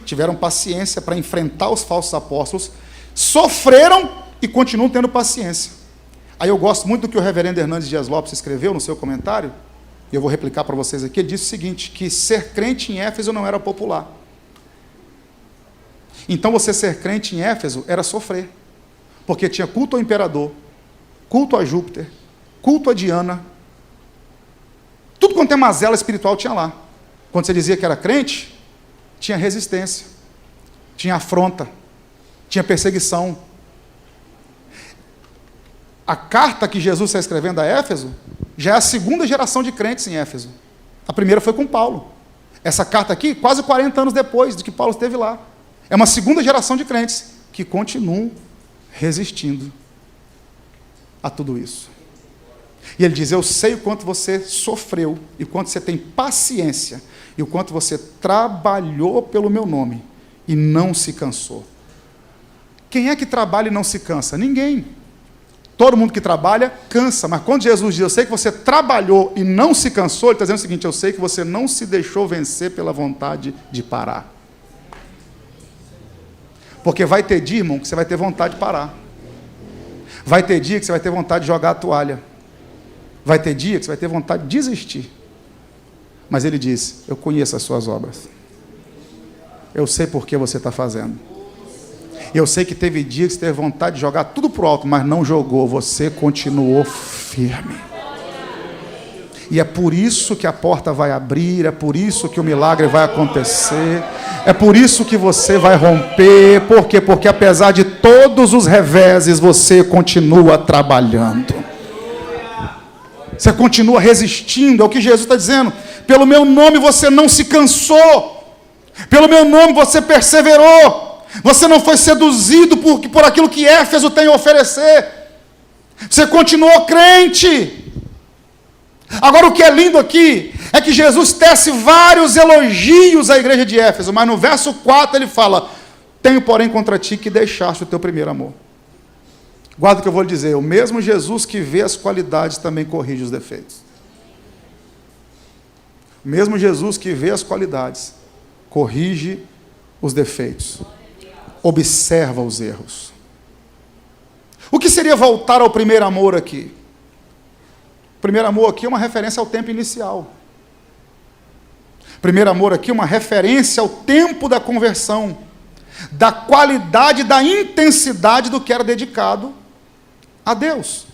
tiveram paciência para enfrentar os falsos apóstolos, sofreram e continuam tendo paciência. Aí eu gosto muito do que o reverendo Hernandes Dias Lopes escreveu no seu comentário, e eu vou replicar para vocês aqui. Ele disse o seguinte: que ser crente em Éfeso não era popular. Então você ser crente em Éfeso era sofrer, porque tinha culto ao imperador, culto a Júpiter, culto a Diana, tudo quanto é mazela espiritual tinha lá. Quando você dizia que era crente, tinha resistência, tinha afronta, tinha perseguição. A carta que Jesus está escrevendo a Éfeso já é a 2ª geração de crentes em Éfeso. A primeira foi com Paulo. Essa carta aqui, quase 40 anos depois de que Paulo esteve lá. É uma 2ª geração de crentes que continuam resistindo a tudo isso. E ele diz: eu sei o quanto você sofreu, e o quanto você tem paciência, e o quanto você trabalhou pelo meu nome, e não se cansou. Quem é que trabalha e não se cansa? Ninguém. Todo mundo que trabalha, cansa. Mas quando Jesus diz: eu sei que você trabalhou e não se cansou, ele está dizendo o seguinte: eu sei que você não se deixou vencer pela vontade de parar. Porque vai ter dia, irmão, que você vai ter vontade de parar. Vai ter dia que você vai ter vontade de jogar a toalha. Vai ter dia que você vai ter vontade de desistir. Mas ele diz: eu conheço as suas obras. Eu sei por que você está fazendo. Eu sei que teve dia que você teve vontade de jogar tudo para o alto, mas não jogou. Você continuou firme. E é por isso que a porta vai abrir, é por isso que o milagre vai acontecer, é por isso que você vai romper. Por quê? Porque apesar de todos os reveses, você continua trabalhando. Você continua resistindo, é o que Jesus está dizendo. Pelo meu nome você não se cansou. Pelo meu nome você perseverou. Você não foi seduzido por aquilo que Éfeso tem a oferecer. Você continuou crente. Agora o que é lindo aqui é que Jesus tece vários elogios à igreja de Éfeso, mas no verso 4 ele fala: tenho porém contra ti que deixaste o teu primeiro amor. Guarda o que eu vou lhe dizer: o mesmo Jesus que vê as qualidades também corrige os defeitos. O mesmo Jesus que vê as qualidades corrige os defeitos. Observa os erros. O que seria voltar ao primeiro amor aqui? O primeiro amor aqui é uma referência ao tempo inicial. Primeiro amor aqui é uma referência ao tempo da conversão, da qualidade, da intensidade do que era dedicado a Deus.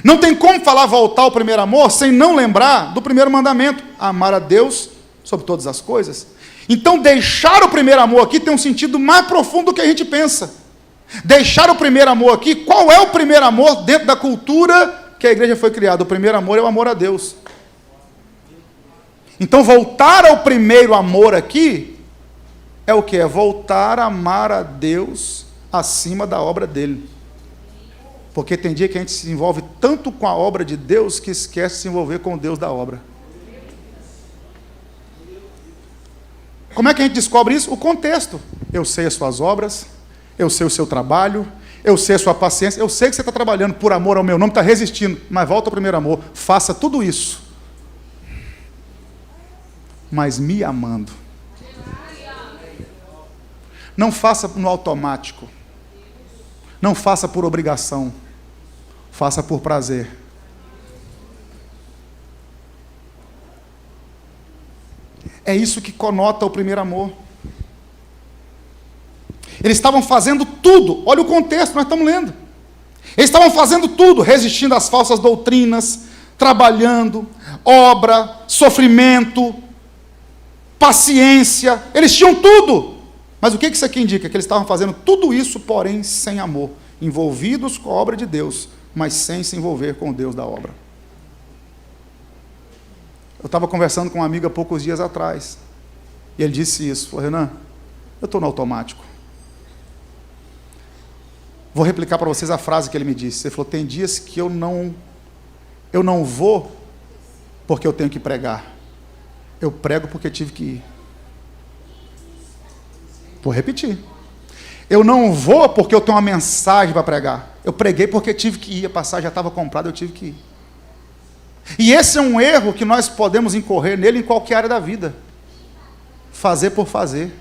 Não tem como falar voltar ao primeiro amor sem não lembrar do primeiro mandamento: amar a Deus sobre todas as coisas. Então deixar o primeiro amor aqui tem um sentido mais profundo do que a gente pensa. Deixar o primeiro amor aqui, qual é o primeiro amor dentro da cultura que a igreja foi criada? O primeiro amor é o amor a Deus. Então, voltar ao primeiro amor aqui é o que? É voltar a amar a Deus acima da obra dele. Porque tem dia que a gente se envolve tanto com a obra de Deus que esquece de se envolver com o Deus da obra. Como é que a gente descobre isso? O contexto. Eu sei as suas obras, eu sei o seu trabalho, eu sei a sua paciência, eu sei que você está trabalhando por amor ao meu nome, está resistindo, mas volta ao primeiro amor, faça tudo isso, mas me amando. Não faça no automático, não faça por obrigação, faça por prazer. É isso que conota o primeiro amor. Eles estavam fazendo tudo, olha o contexto, nós estamos lendo. Eles estavam fazendo tudo, resistindo às falsas doutrinas, trabalhando, obra, sofrimento, paciência, eles tinham tudo. Mas o que isso aqui indica? Que eles estavam fazendo tudo isso, porém sem amor, envolvidos com a obra de Deus, mas sem se envolver com o Deus da obra. Eu estava conversando com um amigo há poucos dias atrás, e ele disse isso, falou: Renan, eu estou no automático. Vou replicar para vocês a frase que ele me disse. Ele falou: tem dias que eu não vou porque eu tenho que pregar. Eu prego porque tive que ir. Vou repetir. Eu não vou porque eu tenho uma mensagem para pregar. Eu preguei porque tive que ir. A passagem já estava comprada, eu tive que ir. E esse é um erro que nós podemos incorrer nele em qualquer área da vida. Fazer por fazer.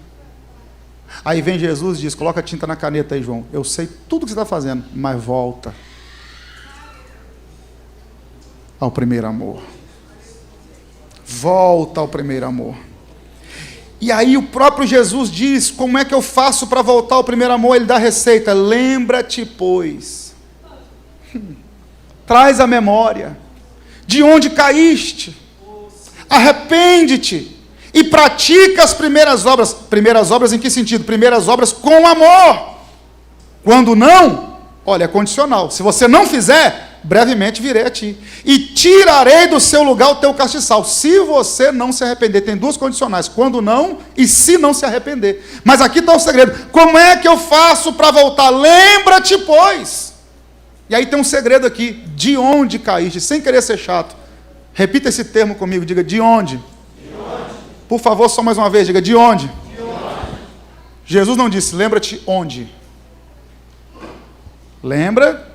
Aí vem Jesus e diz: coloca a tinta na caneta aí, João. Eu sei tudo o que você está fazendo, mas volta ao primeiro amor. Volta ao primeiro amor. E aí o próprio Jesus diz: como é que eu faço para voltar ao primeiro amor? Ele dá a receita: lembra-te, pois. Traz a memória de onde caíste, arrepende-te e pratica as primeiras obras. Primeiras obras em que sentido? Primeiras obras com amor. Quando não, olha, é condicional. Se você não fizer, brevemente virei a ti e tirarei do seu lugar o teu castiçal. Se você não se arrepender, tem duas condicionais: quando não e se não se arrepender. Mas aqui está o segredo: como é que eu faço para voltar? Lembra-te, pois. E aí tem um segredo aqui: de onde caíste, sem querer ser chato. Repita esse termo comigo, diga: de onde? De onde? Por favor, só mais uma vez, diga: de onde? De onde? Jesus não disse: lembra-te onde. Lembra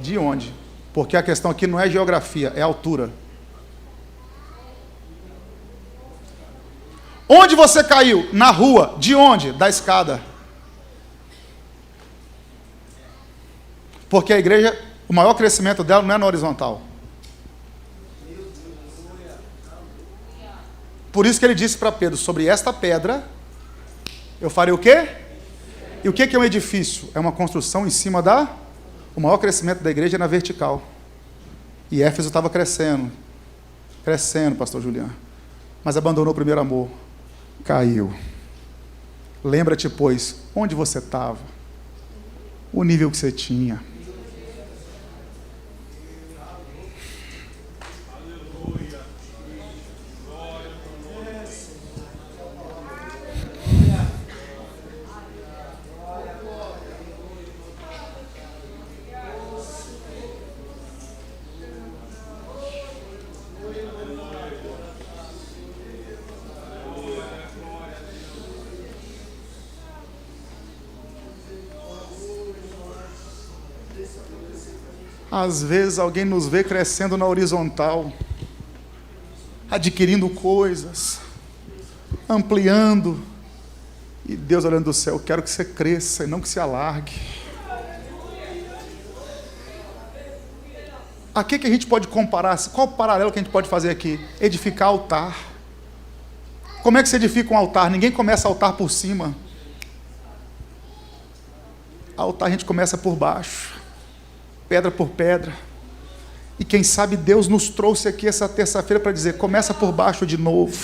de onde. Porque a questão aqui não é geografia, é altura. Onde você caiu? Na rua. De onde? Da escada. Porque a igreja, o maior crescimento dela não é na horizontal. Por isso que ele disse para Pedro: sobre esta pedra eu farei o quê? E o que é um edifício? É uma construção em cima da... O maior crescimento da igreja é na vertical. E Éfeso estava crescendo, pastor Juliano. Mas abandonou o primeiro amor. Caiu. Lembra-te, pois, onde você estava. O nível que você tinha. Às vezes alguém nos vê crescendo na horizontal, adquirindo coisas, ampliando, e Deus olhando do céu: eu quero que você cresça e não que se alargue. A que a gente pode comparar? Qual o paralelo que a gente pode fazer aqui? Edificar altar. Como é que se edifica um altar? Ninguém começa altar por cima. Altar a gente começa por baixo, pedra por pedra. E quem sabe Deus nos trouxe aqui essa terça-feira para dizer: começa por baixo de novo.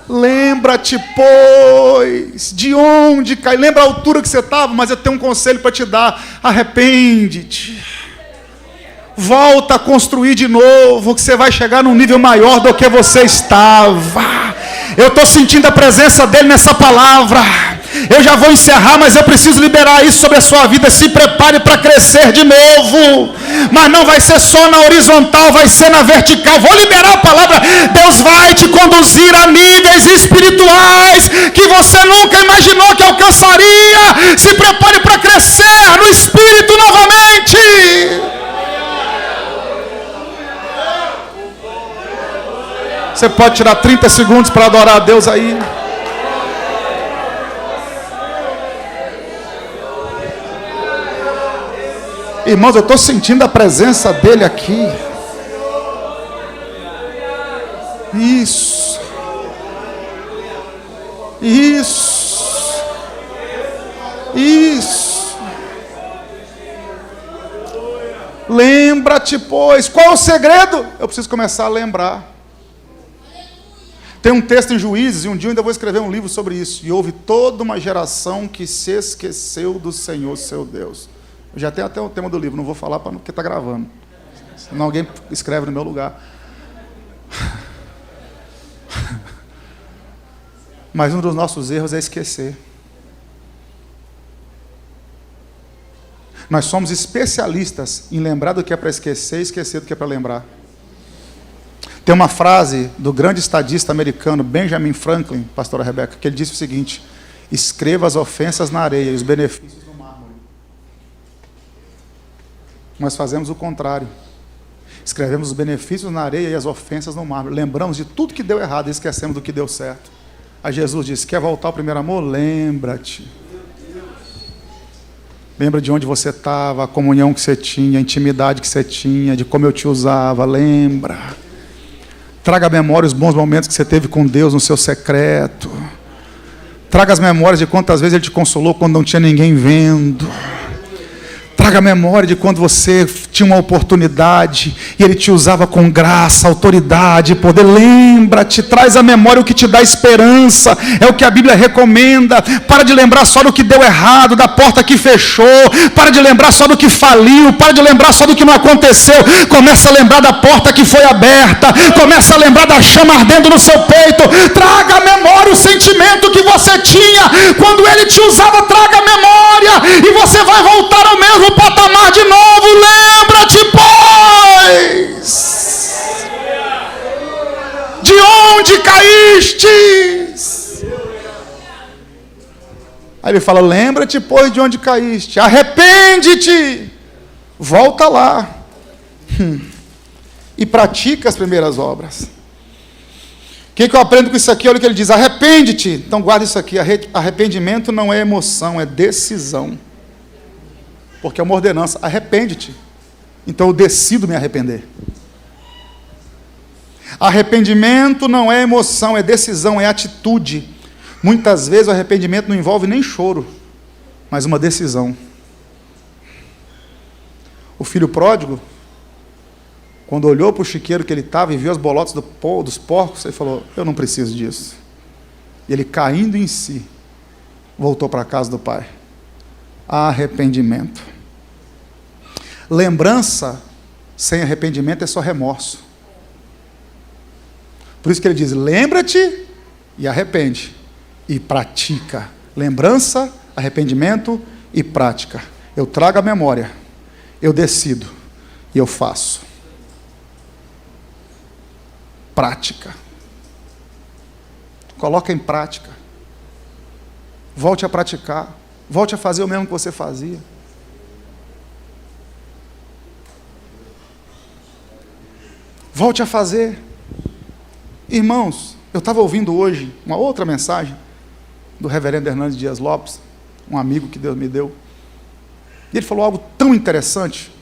Lembra-te, pois, de onde cai. Lembra a altura que você estava, mas eu tenho um conselho para te dar. Arrepende-te. Volta a construir de novo, que você vai chegar num nível maior do que você estava. Eu estou sentindo a presença dele nessa palavra. Eu já vou encerrar, mas eu preciso liberar isso sobre a sua vida. Se prepare para crescer de novo. Mas não vai ser só na horizontal, vai ser na vertical. Vou liberar a palavra. Deus vai te conduzir a níveis espirituais que você nunca imaginou que alcançaria. Se prepare para crescer no Espírito novamente. Você pode tirar 30 segundos para adorar a Deus aí. Irmãos, eu estou sentindo a presença dele aqui. Isso. Isso. Isso. Lembra-te, pois. Qual é o segredo? Eu preciso começar a lembrar. Tem um texto em Juízes, e um dia eu ainda vou escrever um livro sobre isso. E houve toda uma geração que se esqueceu do Senhor, seu Deus. Eu já tenho até o tema do livro, não vou falar porque está gravando. Senão alguém escreve no meu lugar. Mas um dos nossos erros é esquecer. Nós somos especialistas em lembrar do que é para esquecer e esquecer do que é para lembrar. Tem uma frase do grande estadista americano Benjamin Franklin, pastora Rebeca, que ele disse o seguinte: escreva as ofensas na areia e os benefícios no mármore. Nós fazemos o contrário. Escrevemos os benefícios na areia e as ofensas no mármore. Lembramos de tudo que deu errado e esquecemos do que deu certo. Aí Jesus disse: quer voltar ao primeiro amor? Lembra-te. Lembra de onde você estava, a comunhão que você tinha, a intimidade que você tinha, de como eu te usava. Lembra. Traga à memória os bons momentos que você teve com Deus no seu secreto. Traga as memórias de quantas vezes Ele te consolou quando não tinha ninguém vendo. Traga a memória de quando você tinha uma oportunidade e Ele te usava com graça, autoridade, poder. Lembra-te, traz à memória o que te dá esperança. É o que a Bíblia recomenda. Para de lembrar só do que deu errado, da porta que fechou. Para de lembrar só do que faliu. Para de lembrar só do que não aconteceu. Começa a lembrar da porta que foi aberta. Começa a lembrar da chama ardendo no seu peito. Traga à memória o sentimento que você tinha quando Ele te usava. Traga à memória e você vai voltar ao mesmo patamar de novo. Lembra-te, pois, de onde caístes. Aí ele fala: lembra-te, pois, de onde caíste, arrepende-te, volta lá e pratica as primeiras obras. O que eu aprendo com isso aqui? Olha o que ele diz: arrepende-te. Então guarda isso aqui: arrependimento não é emoção, é decisão. Porque é uma ordenança: arrepende-te. Então eu decido me arrepender. Arrependimento não é emoção, é decisão, é atitude. Muitas vezes o arrependimento não envolve nem choro, mas uma decisão. O filho pródigo, quando olhou para o chiqueiro que ele estava e viu as bolotas dos porcos, ele falou: eu não preciso disso. E ele, caindo em si, voltou para a casa do pai. Arrependimento. Lembrança sem arrependimento é só remorso. Por isso que ele diz: lembra-te e arrepende. E pratica. Lembrança, arrependimento e prática. Eu trago a memória, eu decido e eu faço. Prática. Coloca em prática. Volte a praticar. Volte a fazer o mesmo que você fazia. Volte a fazer. Irmãos, eu estava ouvindo hoje uma outra mensagem do reverendo Hernandes Dias Lopes, um amigo que Deus me deu. E ele falou algo tão interessante.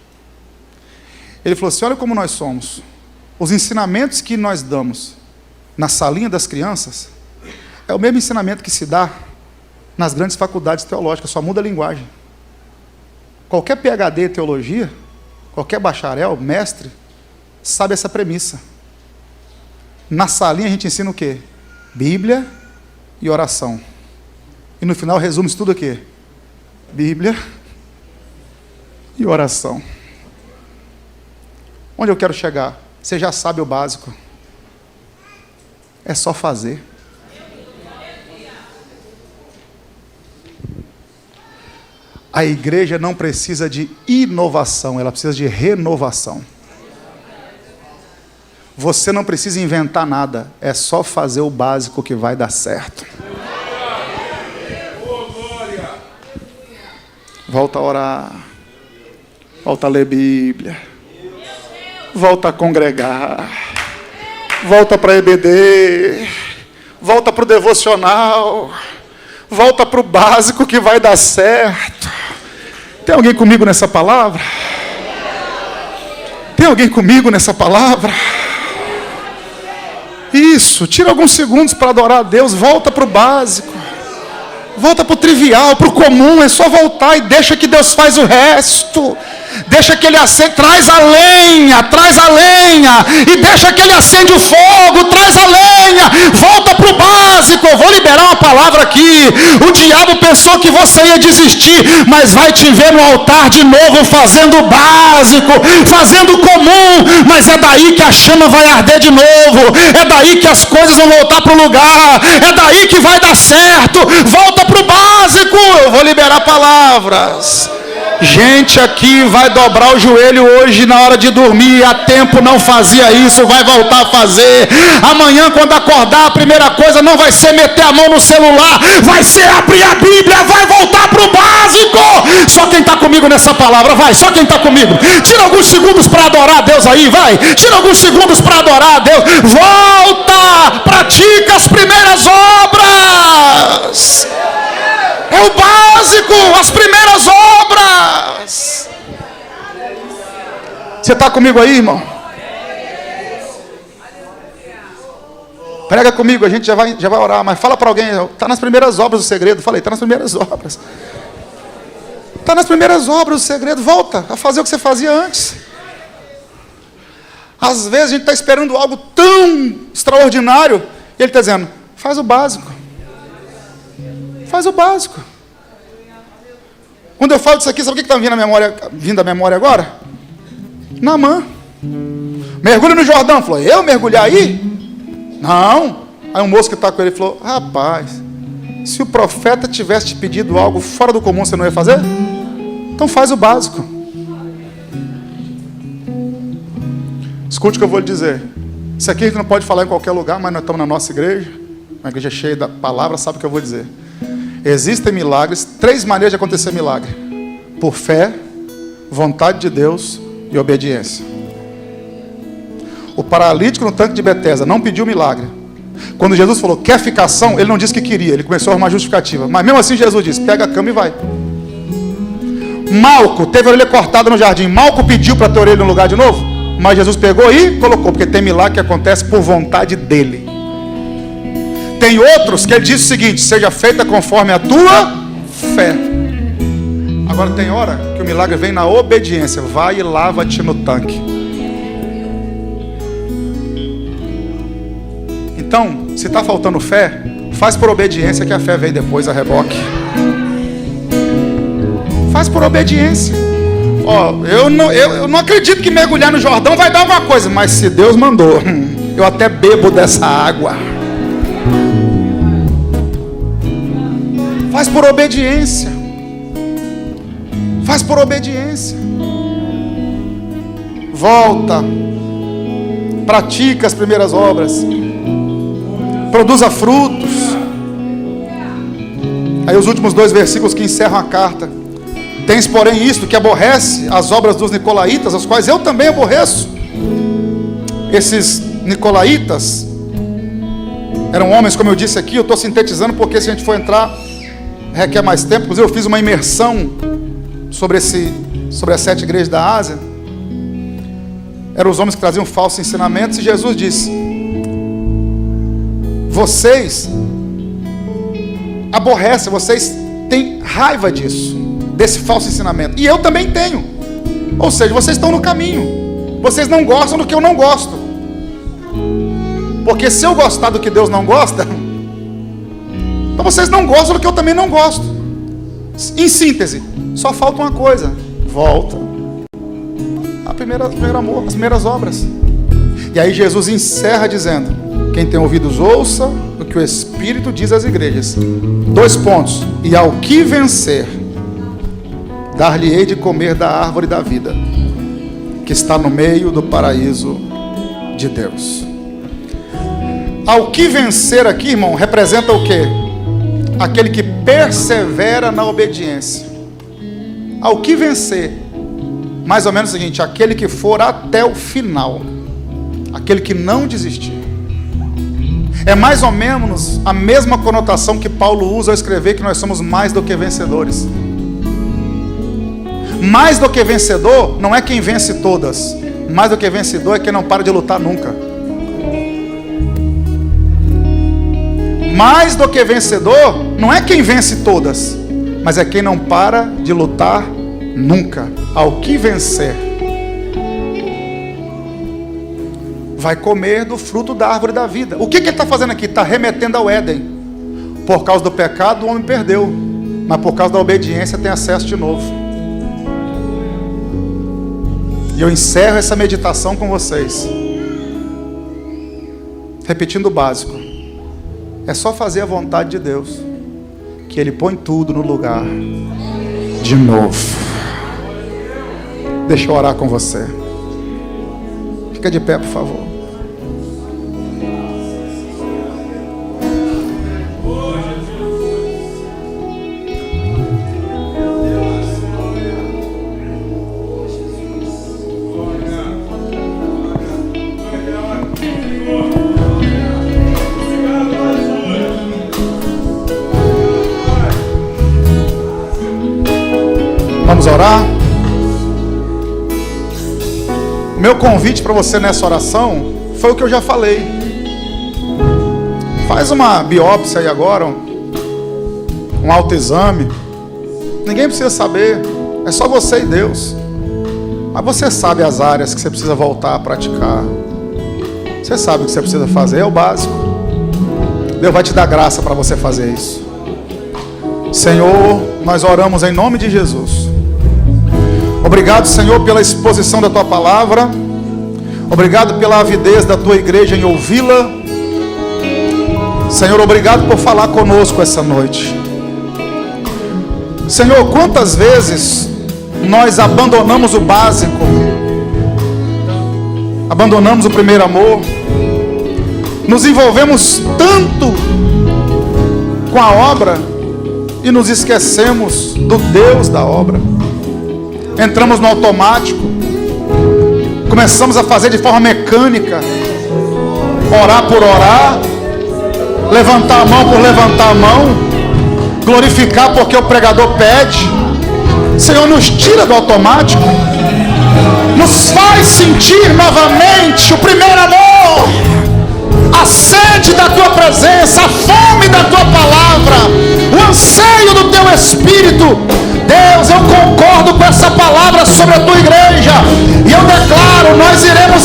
Ele falou assim: olha como nós somos. Os ensinamentos que nós damos na salinha das crianças é o mesmo ensinamento que se dá nas grandes faculdades teológicas, só muda a linguagem. Qualquer PhD em teologia, qualquer bacharel, mestre, sabe essa premissa. Na salinha a gente ensina o quê? Bíblia e oração. E no final resume isso tudo aqui. Bíblia e oração. Onde eu quero chegar? Você já sabe o básico. É só fazer. A igreja não precisa de inovação, ela precisa de renovação. Você não precisa inventar nada, é só fazer o básico que vai dar certo. Volta a orar, volta a ler Bíblia, volta a congregar, volta para a EBD, volta para o devocional, volta para o básico que vai dar certo. Tem alguém comigo nessa palavra? Tem alguém comigo nessa palavra? Isso, tira alguns segundos para adorar a Deus, volta para o básico, volta para o trivial, para o comum, é só voltar e deixa que Deus faz o resto. Deixa que Ele acende, traz a lenha, e deixa que Ele acende o fogo, traz a lenha, volta para o básico. Eu vou liberar uma palavra aqui. O diabo pensou que você ia desistir, mas vai te ver no altar de novo, fazendo o básico, fazendo o comum, mas é daí que a chama vai arder de novo, é daí que as coisas vão voltar para o lugar, é daí que vai dar certo. Volta para o básico. Eu vou liberar palavras. Gente aqui vai dobrar o joelho hoje na hora de dormir. Há tempo não fazia isso, vai voltar a fazer. Amanhã quando acordar, a primeira coisa não vai ser meter a mão no celular, vai ser abrir a Bíblia, vai voltar para o básico. Só quem está comigo nessa palavra, vai, só quem está comigo. Tira alguns segundos para adorar a Deus aí, vai. Tira alguns segundos para adorar a Deus. Volta, pratica as primeiras obras. É o básico, as primeiras obras. Você está comigo aí, irmão? Prega comigo, a gente já vai orar, mas fala para alguém, está nas primeiras obras o segredo. Falei, está nas primeiras obras. Está nas primeiras obras o segredo. Volta a fazer o que você fazia antes. Às vezes a gente está esperando algo tão extraordinário, e Ele está dizendo, faz o básico. Faz o básico. Quando eu falo disso aqui, sabe o que está vindo à memória agora? Naamã. Mergulha no Jordão. Falou, eu mergulhar aí? Não. Aí um moço que está com ele falou, rapaz, se o profeta tivesse te pedido algo fora do comum, você não ia fazer? Então faz o básico. Escute o que eu vou lhe dizer. Isso aqui a gente não pode falar em qualquer lugar, mas nós estamos na nossa igreja, uma igreja cheia da palavra, sabe o que eu vou dizer. Existem milagres, 3 maneiras de acontecer milagre: por fé, vontade de Deus e obediência. O paralítico no tanque de Betesda não pediu milagre. Quando Jesus falou, quer ficar são, ele não disse que queria, ele começou a arrumar justificativa. Mas mesmo assim Jesus disse, pega a cama e vai. Malco teve a orelha cortada no jardim. Malco pediu para ter a orelha no lugar de novo, mas Jesus pegou e colocou, porque tem milagre que acontece por vontade dele. Tem outros que ele diz o seguinte, seja feita conforme a tua fé. Agora tem hora que o milagre vem na obediência. Vai e lava-te no tanque. Então, se está faltando fé, faz por obediência, que a fé vem depois a reboque. Faz por obediência. Eu não acredito que mergulhar no Jordão vai dar alguma coisa, mas se Deus mandou, eu até bebo dessa água. Faz por obediência. Faz por obediência. Volta. Pratica as primeiras obras. Produza frutos. Aí os últimos 2 versículos que encerram a carta. Tens, porém, isto que aborrece as obras dos nicolaítas, as quais eu também aborreço. Esses nicolaítas eram homens, como eu disse aqui, eu estou sintetizando porque se a gente for entrar requer mais tempo. Inclusive eu fiz uma imersão sobre as 7 igrejas da Ásia. Eram os homens que traziam falsos ensinamentos, e Jesus disse, vocês aborrecem, vocês têm raiva disso, desse falso ensinamento, e eu também tenho. Ou seja, vocês estão no caminho, vocês não gostam do que eu não gosto, porque se eu gostar do que Deus não gosta, Então vocês não gostam do que eu também não gosto. Em síntese, só falta uma coisa: volta. Primeiro amor, as primeiras obras. E aí Jesus encerra dizendo: quem tem ouvidos ouça o que o Espírito diz às igrejas. 2 pontos. E ao que vencer, dar-lhe-ei de comer da árvore da vida, que está no meio do paraíso de Deus. Ao que vencer aqui, irmão, representa o quê? Aquele que persevera na obediência. Ao que vencer, mais ou menos o seguinte: aquele que for até o final, aquele que não desistir. É mais ou menos a mesma conotação que Paulo usa ao escrever que nós somos mais do que vencedores. Mais do que vencedor não é quem vence todas. Mais do que vencedor é quem não para de lutar nunca. Mais do que vencedor não é quem vence todas, mas é quem não para de lutar nunca. Ao que vencer, vai comer do fruto da árvore da vida. O que ele está fazendo aqui? Está remetendo ao Éden. Por causa do pecado o homem perdeu, mas por causa da obediência tem acesso de novo. E eu encerro essa meditação com vocês, repetindo o básico: é só fazer a vontade de Deus, que Ele põe tudo no lugar de novo. Deixa eu orar com você. Fica de pé, por favor. Vamos orar? O meu convite para você nessa oração foi o que eu já falei. Faz uma biópsia aí agora, um autoexame. Ninguém precisa saber, é só você e Deus. Mas você sabe as áreas que você precisa voltar a praticar. Você sabe o que você precisa fazer, é o básico. Deus vai te dar graça para você fazer isso. Senhor, nós oramos em nome de Jesus. Obrigado, Senhor, pela exposição da Tua palavra. Obrigado pela avidez da Tua igreja em ouvi-la. Senhor, obrigado por falar conosco essa noite. Senhor, quantas vezes nós abandonamos o básico, abandonamos o primeiro amor, nos envolvemos tanto com a obra e nos esquecemos do Deus da obra. Entramos no automático, começamos a fazer de forma mecânica, orar por orar, levantar a mão por levantar a mão, glorificar porque o pregador pede. Senhor, nos tira do automático, nos faz sentir novamente o primeiro amor, a sede da Tua presença, a fome da Tua palavra, o anseio do Teu Espírito. Deus, eu concordo com essa palavra sobre a Tua igreja, e eu declaro, nós iremos